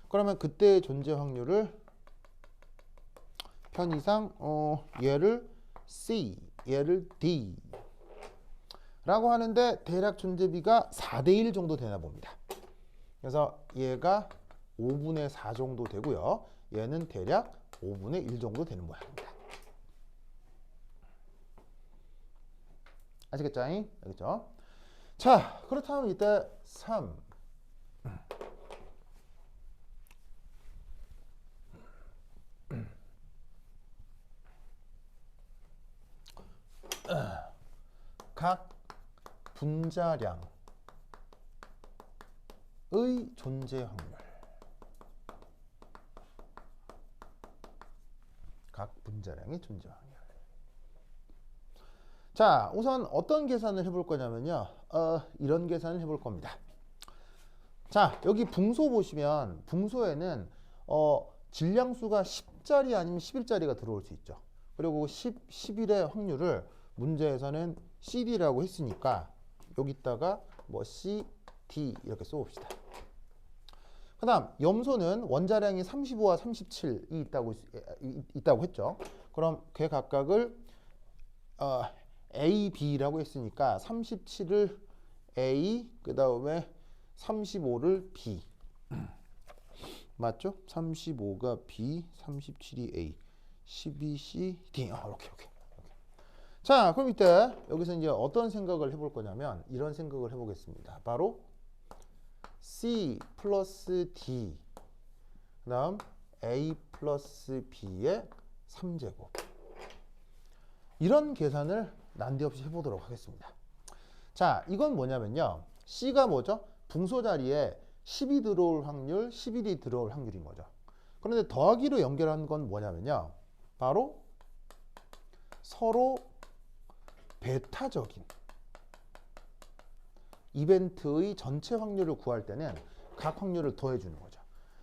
그러면 그때의 존재 확률을 편의상 얘를 C, 얘를 D 라고 하는데 대략 존재비가 4대1 정도 되나 봅니다. 그래서 얘가 5분의 4 정도 되고요. 얘는 대략 5분의 1 정도 되는 모양입니다. 아시겠죠? 알겠죠? 자, 그렇다면 이때 3 각 분자량의 존재 확률. 각 분자량의 존재 확률. 자, 우선 어떤 계산을 해볼 거냐면요. 이런 계산을 해볼 겁니다. 자, 여기 붕소 보시면 붕소에는 질량수가 10짜리 아니면 11짜리가 들어올 수 있죠. 그리고 10, 11의 확률을 문제에서는 CD라고 했으니까 여기다가 뭐 C, D 이렇게 써봅시다. 그 다음 염소는 원자량이 35와 37이 있다고 했죠. 그럼 걔 각각을 A, B라고 했으니까 37을 A, 그 다음에 35를 B. 맞죠? 35가 B, 37이 A, 12, C, D. 이렇게. 자, 그럼 이때 여기서 이제 어떤 생각을 해볼 거냐면 이런 생각을 해보겠습니다. 바로 C 플러스 D, 그 그 다음 a 플러스 b의 3제곱. 이런 계산을 난데없이 해보도록 하겠습니다. 자, 이건 뭐냐면요. C가 뭐죠? 분소 자리에 10이 들어올 확률, 11이 들어올 확률인 거죠. 그런데 더하기로 연결한 건 뭐냐면요. 바로 서로 베타적인 이벤트의 전체 확률을 구할 때는 각 확률을 더해주는 거죠.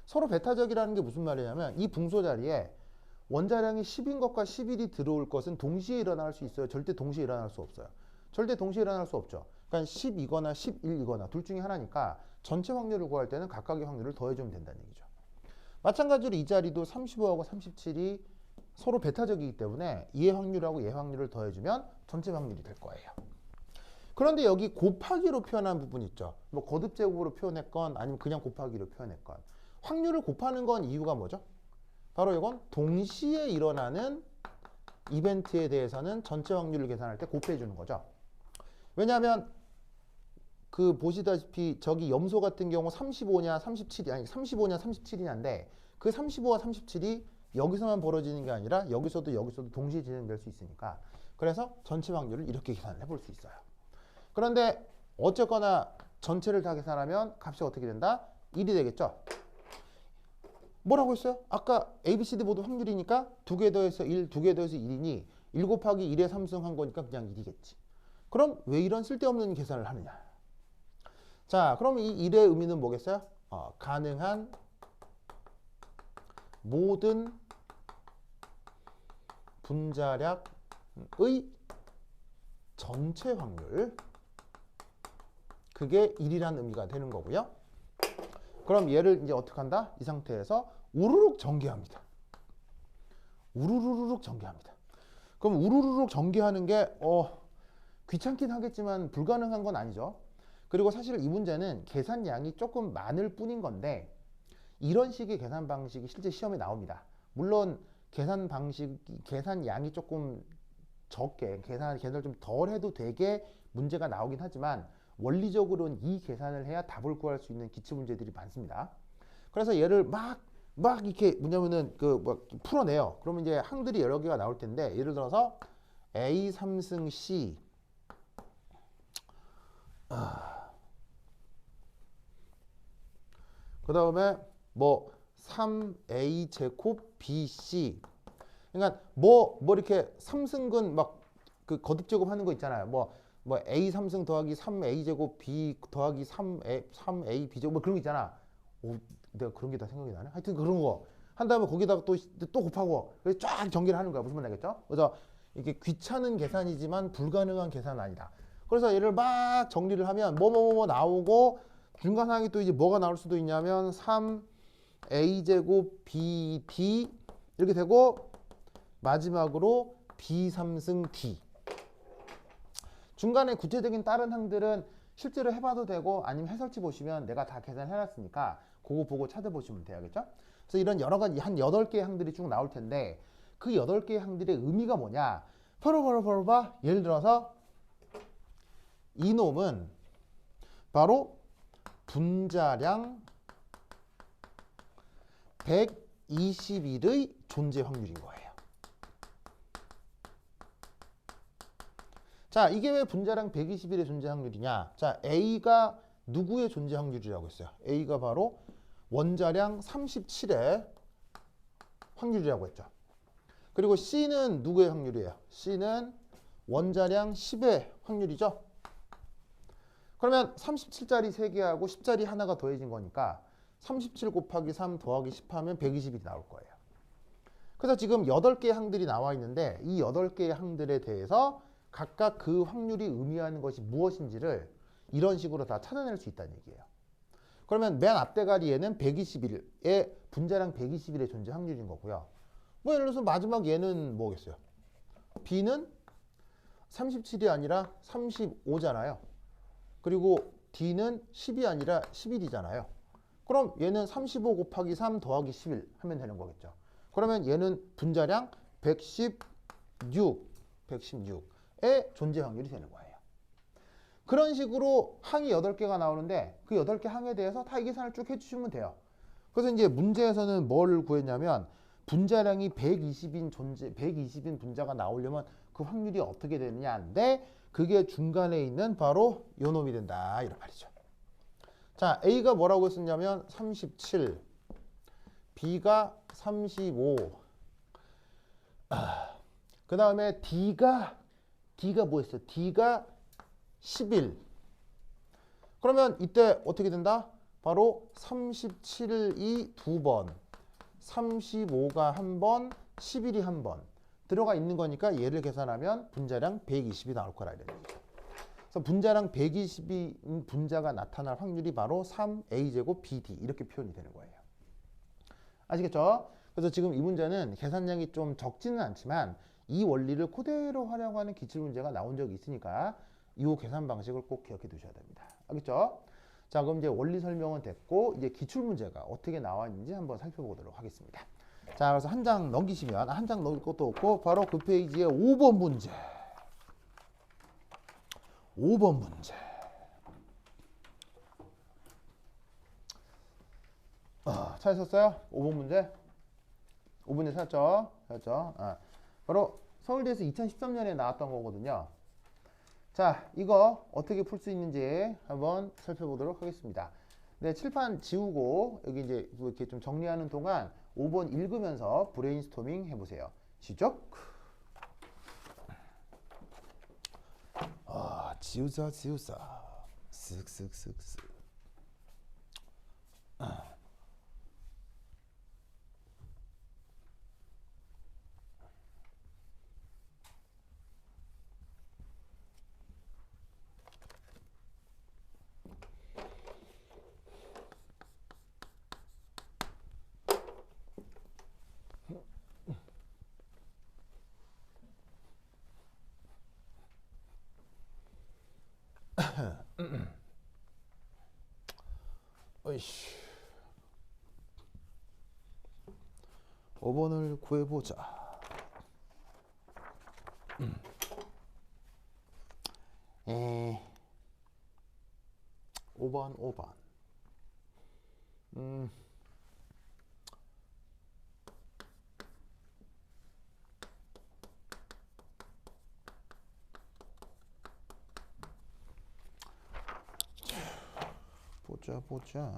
서로 베타적이라는 게 무슨 말이냐면 이 분소 자리에 원자량이 10인 것과 11이 들어올 것은 동시에 일어날 수 있어요? 절대 동시에 일어날 수 없어요. 절대 동시에 일어날 수 없죠. 그러니까 10이거나 11이거나 둘 중에 하나니까 전체 확률을 구할 때는 각각의 확률을 더해주면 된다는 얘기죠. 마찬가지로 이 자리도 35하고 37이 서로 베타적이기 때문에 얘 확률하고 얘 확률을 더해주면 전체 확률이 될 거예요. 그런데 여기 곱하기로 표현한 부분 있죠. 뭐 거듭제곱으로 표현했건 아니면 그냥 곱하기로 표현했건 확률을 곱하는 건 이유가 뭐죠? 바로 이건 동시에 일어나는 이벤트에 대해서는 전체 확률을 계산할 때 곱해 주는 거죠. 왜냐하면 그 보시다시피 저기 염소 같은 경우 35냐 37이 아니 35냐 37이냐인데 그 35와 37이 여기서만 벌어지는 게 아니라 여기서도 동시에 진행될 수 있으니까 그래서 전체 확률을 이렇게 계산을 해볼 수 있어요. 그런데 어쨌거나 전체를 다 계산하면 값이 어떻게 된다? 1이 되겠죠? 뭐라고 했어요? 아까 A, B, C, D 모두 확률이니까 2개 더해서 1, 2개 더해서 1이니 1 곱하기 1의 3승 한 거니까 그냥 1이겠지. 그럼 왜 이런 쓸데없는 계산을 하느냐? 자, 그럼 이 1의 의미는 뭐겠어요? 가능한 모든 분자량의 전체 확률, 그게 1이라는 의미가 되는 거고요. 그럼 얘를 이제 어떻게 한다? 이 상태에서 우르륵 전개합니다. 우르르륵 전개합니다. 그럼 우르르륵 전개하는 게 귀찮긴 하겠지만 불가능한 건 아니죠. 그리고 사실 이 문제는 계산량이 조금 많을 뿐인 건데 이런 식의 계산 방식이 실제 시험에 나옵니다. 물론 계산량이 조금 적게 계산을 좀 덜 해도 되게 문제가 나오긴 하지만 원리적으로는 이 계산을 해야 답을 구할 수 있는 기출 문제들이 많습니다. 그래서 얘를 막 이렇게 뭐냐면은 풀어내요. 그러면 이제 항들이 여러 개가 나올 텐데 예를 들어서 A 3승 C 그 다음에 뭐 3A 제곱 BC 그러니까 뭐 이렇게 3승근 막 그 거듭 제곱하는 거 있잖아요. 뭐 A 3승 더하기 3A 제곱 B 더하기 3A B 제곱 뭐 그런 거 있잖아. 오, 내가 그런 게 다 생각이 나네. 하여튼 그런 거 한 다음에 거기다가 또 곱하고 그래서 쫙 전개를 하는 거야. 무슨 말 알겠죠? 그래서 이게 귀찮은 계산이지만 불가능한 계산은 아니다. 그래서 얘를 막 정리를 하면 뭐 나오고 중간 상황이 또 이제 뭐가 나올 수도 있냐면 3A 제곱 BD 이렇게 되고 마지막으로 B 3승 D. 중간에 구체적인 다른 항들은 실제로 해봐도 되고 아니면 해설지 보시면 내가 다 계산해놨으니까 그거 보고 찾아보시면 돼야겠죠? 그래서 이런 여러 가지 한 8개의 항들이 쭉 나올 텐데 그 8개의 항들의 의미가 뭐냐? 바로 예를 들어서 이놈은 바로 분자량 121의 존재 확률인 거예요. 자, 이게 왜 분자량 121의 존재 확률이냐? 자, A가 누구의 존재 확률이라고 했어요? A가 바로 원자량 37의 확률이라고 했죠. 그리고 C는 누구의 확률이에요? C는 원자량 10의 확률이죠. 그러면 37짜리 3개하고 10짜리 하나가 더해진 거니까 37 곱하기 3 더하기 10 하면 120이 나올 거예요. 그래서 지금 8개의 항들이 나와 있는데 이 8개의 항들에 대해서 각각 그 확률이 의미하는 것이 무엇인지를 이런 식으로 다 찾아낼 수 있다는 얘기예요. 그러면 맨 앞대가리에는 121의 분자량 121의 존재 확률인 거고요. 뭐 예를 들어서 마지막 얘는 뭐겠어요? B는 37이 아니라 35잖아요. 그리고 D는 10이 아니라 11이잖아요. 그럼 얘는 35 곱하기 3 더하기 11 하면 되는 거겠죠. 그러면 얘는 분자량 116의 존재 확률이 되는 거예요. 그런 식으로 항이 8개가 나오는데 그 8개 항에 대해서 다 이 계산을 쭉 해주시면 돼요. 그래서 이제 문제에서는 뭘 구했냐면 분자량이 120인 분자가 나오려면 그 확률이 어떻게 되느냐인데 그게 중간에 있는 바로 요 놈이 된다 이런 말이죠. 자, A가 뭐라고 했었냐면 37, B가 35. 그 다음에 D가 뭐였어? D가 11. 그러면 이때 어떻게 된다? 바로 37이 2번, 35가 1번, 11이 1번 들어가 있는 거니까 얘를 계산하면 분자량 120이 나올 거라 이런 얘기죠. 그래서 분자량 120인 분자가 나타날 확률이 바로 3a제곱 bd 이렇게 표현이 되는 거예요. 아시겠죠? 그래서 지금 이 문제는 계산량이 좀 적지는 않지만 이 원리를 그대로 활용하는 기출문제가 나온 적이 있으니까 이 계산 방식을 꼭 기억해 두셔야 됩니다. 알겠죠? 자, 그럼 이제 원리 설명은 됐고 이제 기출문제가 어떻게 나왔는지 한번 살펴보도록 하겠습니다. 자, 그래서 한 장 넘기시면 한 장 넘길 것도 없고 바로 그 페이지에 5번 문제. 5번 문제. 찾으셨어요? 5번 문제? 5번에 찾았죠? 바로 서울대에서 2013년에 나왔던 거거든요. 자, 이거 어떻게 풀 수 있는지 한번 살펴보도록 하겠습니다. 네, 칠판 지우고 여기 이제 이렇게 좀 정리하는 동안 5번 읽으면서 브레인스토밍 해보세요. 시작. 지우자. 쓱쓱쓱쓱. 어이씨. 5번을 구해보자. 5번. 보자.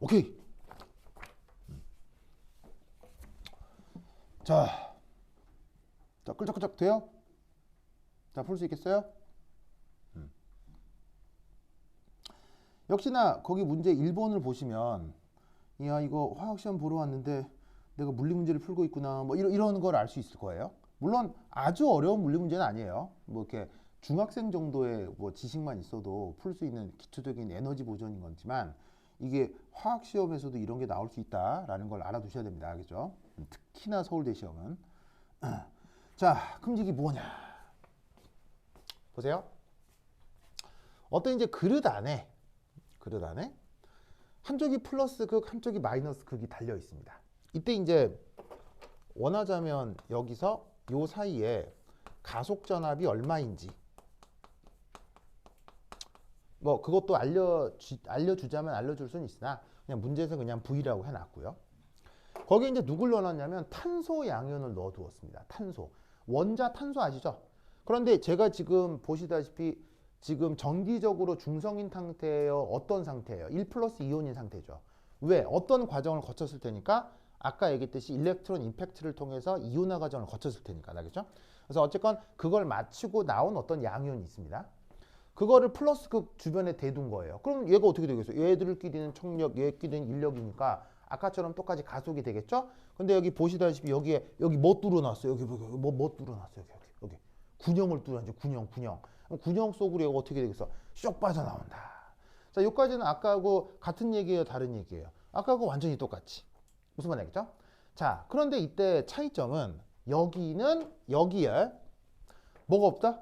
오케이. 자, 끌적끌적 돼요? 자, 풀 수 있겠어요? 역시나 거기 문제 1번을 보시면 야, 이거 화학시험 보러 왔는데 내가 물리 문제를 풀고 있구나 뭐 이런 걸 알 수 있을 거예요. 물론 아주 어려운 물리 문제는 아니에요. 뭐 이렇게 중학생 정도의 뭐 지식만 있어도 풀 수 있는 기초적인 에너지 보존인 거지만 이게 화학 시험에서도 이런 게 나올 수 있다라는 걸 알아두셔야 됩니다. 알겠죠? 특히나 서울대 시험은. 자, 큼직이 뭐냐? 보세요. 어떤 이제 그릇 안에 한쪽이 플러스 극, 한쪽이 마이너스 극이 달려 있습니다. 이때 이제 원하자면 여기서 요 사이에 가속 전압이 얼마인지 뭐 그것도 알려주자면 알려줄 수는 있으나 그냥 문제에서 그냥 V라고 해놨고요. 거기에 이제 누굴 넣어놨냐면 탄소 양이온을 넣어두었습니다. 탄소. 원자 탄소 아시죠? 그런데 제가 지금 보시다시피 지금 정기적으로 중성인 상태예요? 어떤 상태예요? 1 플러스 이온인 상태죠. 왜? 어떤 과정을 거쳤을 테니까 아까 얘기했듯이 일렉트론 임팩트를 통해서 이온화 과정을 거쳤을 테니까. 알겠죠? 그래서 어쨌건 그걸 마치고 나온 어떤 양이온이 있습니다. 그거를 플러스 그 주변에 대둔 거예요. 그럼 얘가 어떻게 되겠어요? 얘들끼리는 청력, 얘끼리는 인력이니까 아까처럼 똑같이 가속이 되겠죠? 근데 여기 보시다시피 여기 뭐 뚫어놨어요? 여기 뭐 뚫어놨어요? 여기 군형을 뚫어놨죠. 군형. 군형 속으로 얘가 어떻게 되겠어? 쏙 빠져나온다. 자, 여기까지는 아까하고 같은 얘기예요? 다른 얘기예요? 아까하고 완전히 똑같이. 무슨 말 알겠죠? 자, 그런데 이때 차이점은 여기에 뭐가 없다?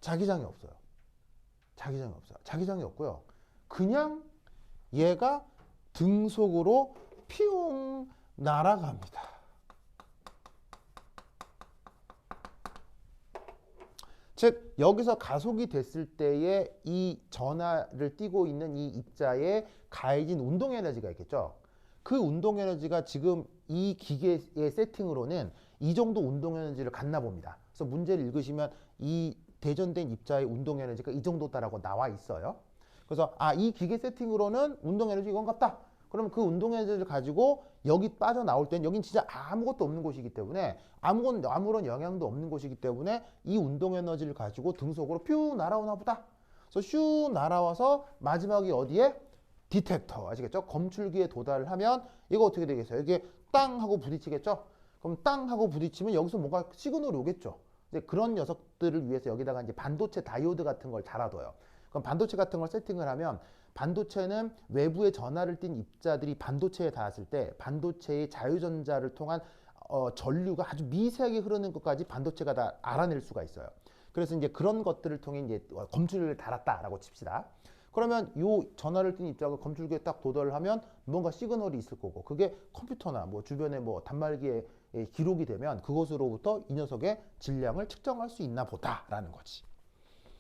자기장이 없어요. 자기장이 없고요. 그냥 얘가 등속으로 피웅 날아갑니다. 즉 여기서 가속이 됐을 때에 이 전하를 띠고 있는 이 입자에 가해진 운동 에너지가 있겠죠. 그 운동 에너지가 지금 이 기계의 세팅으로는 이 정도 운동 에너지를 갖나 봅니다. 그래서 문제를 읽으시면 이 대전된 입자의 운동 에너지가 이 정도다라고 나와 있어요. 그래서 이 기계 세팅으로는 운동 에너지 이건 같다. 그럼 그 운동 에너지를 가지고 여기 빠져나올 땐 여긴 진짜 아무것도 없는 곳이기 때문에 아무런 영향도 없는 곳이기 때문에 이 운동 에너지를 가지고 등속으로 퓨 날아오나 보다. 그래서 슈 날아와서 마지막이 어디에? 디텍터 아시겠죠? 검출기에 도달을 하면 이거 어떻게 되겠어요? 이게 땅 하고 부딪히겠죠? 그럼 땅 하고 부딪히면 여기서 뭔가 시그널이 오겠죠? 이제 그런 녀석들을 위해서 여기다가 이제 반도체 다이오드 같은 걸 달아둬요. 그럼 반도체 같은 걸 세팅을 하면 반도체는 외부의 전하를 띤 입자들이 반도체에 닿았을 때 반도체의 자유전자를 통한 전류가 아주 미세하게 흐르는 것까지 반도체가 다 알아낼 수가 있어요. 그래서 이제 그런 것들을 통해 이제 검출기를 달았다라고 칩시다. 그러면 이 전하를 띤 입자가 검출기에 딱 도달을 하면 뭔가 시그널이 있을 거고 그게 컴퓨터나 뭐 주변에 뭐 단말기에 기록이 되면 그것으로부터 이 녀석의 질량을 측정할 수 있나 보다라는 거지.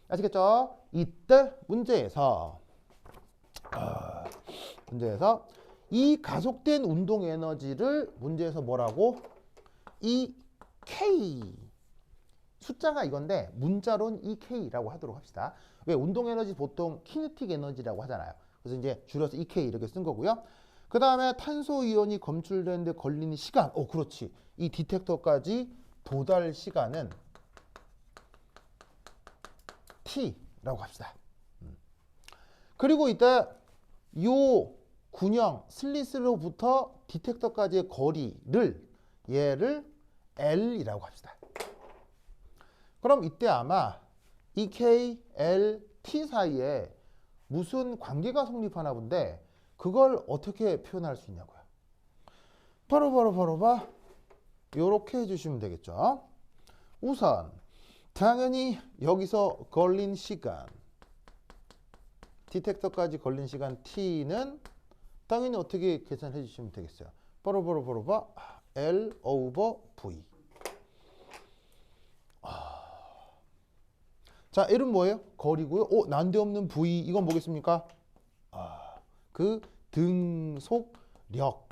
아시겠죠? 이때 문제에서 이 가속된 운동 에너지를 문제에서 뭐라고? 이 K 숫자가 이건데 문자로는 EK라고 하도록 합시다. 왜? 운동 에너지 보통 키네틱 에너지라고 하잖아요. 그래서 이제 줄여서 EK 이렇게 쓴 거고요. 그 다음에 탄소 이온이 검출되는데 걸리는 시간. 그렇지. 이 디텍터까지 도달 시간은 T라고 합시다. 그리고 이때 요 군형 슬릿으로부터 디텍터까지의 거리를 얘를 L이라고 합시다. 그럼 이때 아마 EK, L, T 사이에 무슨 관계가 성립하나 본데 그걸 어떻게 표현할 수 있냐고요. 바로 요렇게 해주시면 되겠죠. 우선 당연히 여기서 걸린 시간 디텍터까지 걸린 시간 T는 당연히 어떻게 계산해 주시면 되겠어요. 바로 L over V. 자, L은 뭐예요? 거리고요. 난데없는 V 이건 뭐겠습니까? 그 등속력.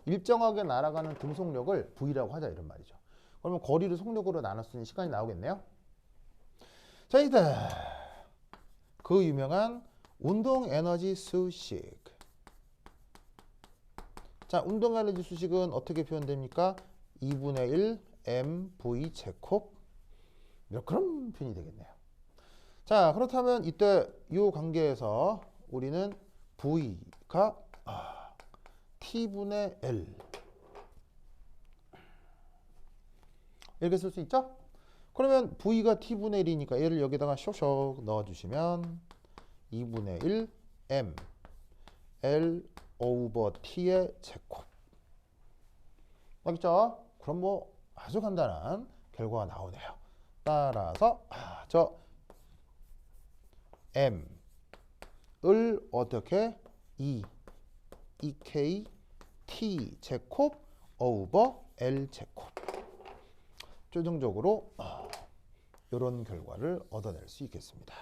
일정하게 날아가는 등속력을 V라고 하자 이런 말이죠. 그러면 거리를 속력으로 나눴으니 시간이 나오겠네요. 자, 이제 그 유명한 운동 에너지 수식. 자, 운동 에너지 수식은 어떻게 표현됩니까? 2분의 1 mv 제곱 그런 표현이 되겠네요. 자, 그렇다면 이때 이 관계에서 우리는 v가 t분의 l 이렇게 쓸 수 있죠? 그러면 v가 t분의 1이니까 얘를 여기다가 쇽쇽 넣어주시면 2분의 1 m l over t의 제곱. 알겠죠? 그럼 뭐 아주 간단한 결과가 나오네요. 따라서 저 m을 어떻게 EK T 제곱 오버 L 제곱 최종적으로 이런 결과를 얻어낼 수 있겠습니다.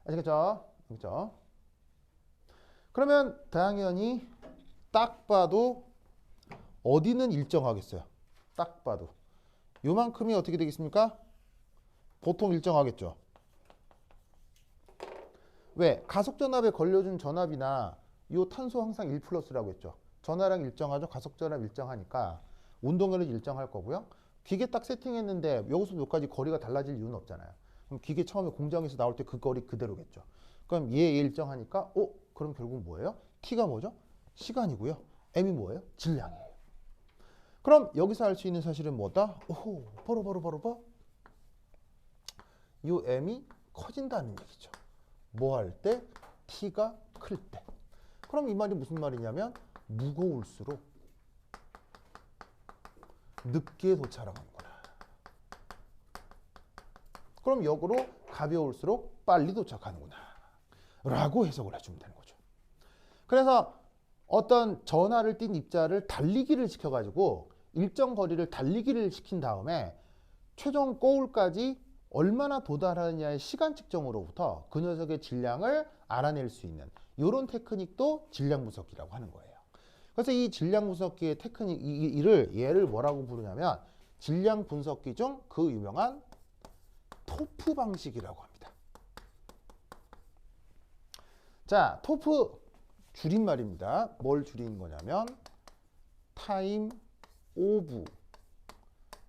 아시겠죠? 그렇죠? 그러면 당연히 딱 봐도 어디는 일정하겠어요. 딱 봐도 요만큼이 어떻게 되겠습니까? 보통 일정하겠죠. 왜? 가속전압에 걸려준 전압이나 요 탄소 항상 1 플러스라고 했죠. 전하랑 일정하죠. 가속전압 일정하니까 운동에는 일정할 거고요. 기계 딱 세팅했는데 여기서 여기까지 거리가 달라질 이유는 없잖아요. 그럼 기계 처음에 공장에서 나올 때 그 거리 그대로겠죠. 그럼 얘 일정하니까 그럼 결국 뭐예요? T가 뭐죠? 시간이고요. M이 뭐예요? 질량이에요. 그럼 여기서 알 수 있는 사실은 뭐다? 바로 이 M이 커진다는 얘기죠. 뭐 할 때? T가 클 때. 그럼 이 말이 무슨 말이냐면 무거울수록 늦게 도착하는구나. 그럼 역으로 가벼울수록 빨리 도착하는구나. 라고 해석을 해주면 되는 거죠. 그래서 어떤 전하를 띈 입자를 달리기를 시켜가지고 일정 거리를 달리기를 시킨 다음에 최종 거울까지 얼마나 도달하느냐의 시간 측정으로부터 그 녀석의 질량을 알아낼 수 있는 이런 테크닉도 질량 분석기라고 하는 거예요. 그래서 이 질량 분석기의 테크닉 얘를 뭐라고 부르냐면 질량 분석기 중 그 유명한 토프 방식이라고 합니다. 자, 토프 줄임말입니다. 뭘 줄인 거냐면 타임 오브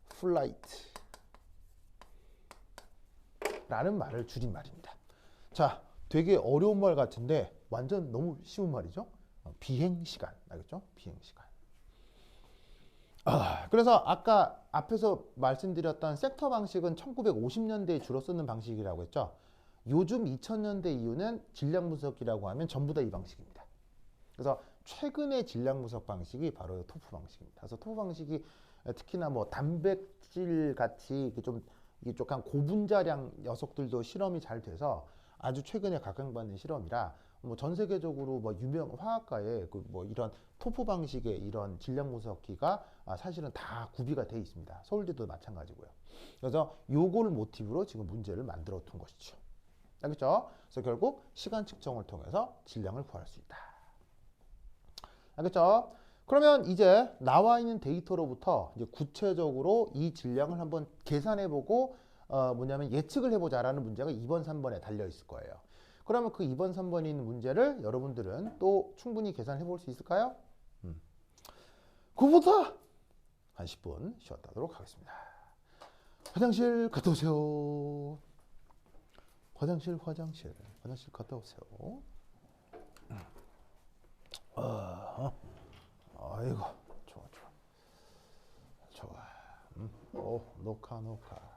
플라이트 라는 말을 줄인 말입니다. 자, 되게 어려운 말 같은데 완전 너무 쉬운 말이죠. 비행시간, 알겠죠? 비행시간. 그래서 아까 앞에서 말씀드렸던 섹터 방식은 1950년대에 주로 쓰는 방식이라고 했죠. 요즘 2000년대 이후는 질량 분석기라고 하면 전부 다 이 방식입니다. 그래서 최근의 질량 분석 방식이 바로 토프 방식입니다. 그래서 토프 방식이 특히나 뭐 단백질 같이 좀 약간 고분자량 녀석들도 실험이 잘 돼서 아주 최근에 각광받는 실험이라 뭐 전 세계적으로 뭐 유명 화학가에 그 뭐 이런 토프 방식의 이런 질량 분석기가 사실은 다 구비가 돼 있습니다. 서울대도 마찬가지고요. 그래서 요걸 모티브로 지금 문제를 만들어 둔 것이죠. 알겠죠? 그래서 결국 시간 측정을 통해서 질량을 구할 수 있다. 알겠죠? 그러면 이제 나와 있는 데이터로부터 이제 구체적으로 이 질량을 한번 계산해보고 뭐냐면 예측을 해보자라는 문제가 2번, 3번에 달려 있을 거예요. 그러면 그 2번, 3번에 있는 문제를 여러분들은 또 충분히 계산해 볼 수 있을까요? 그거보다 한 10분 쉬었다 하도록 하겠습니다. 화장실 갔다 오세요. 화장실 갔다 오세요. 아이고, 좋아. 녹화.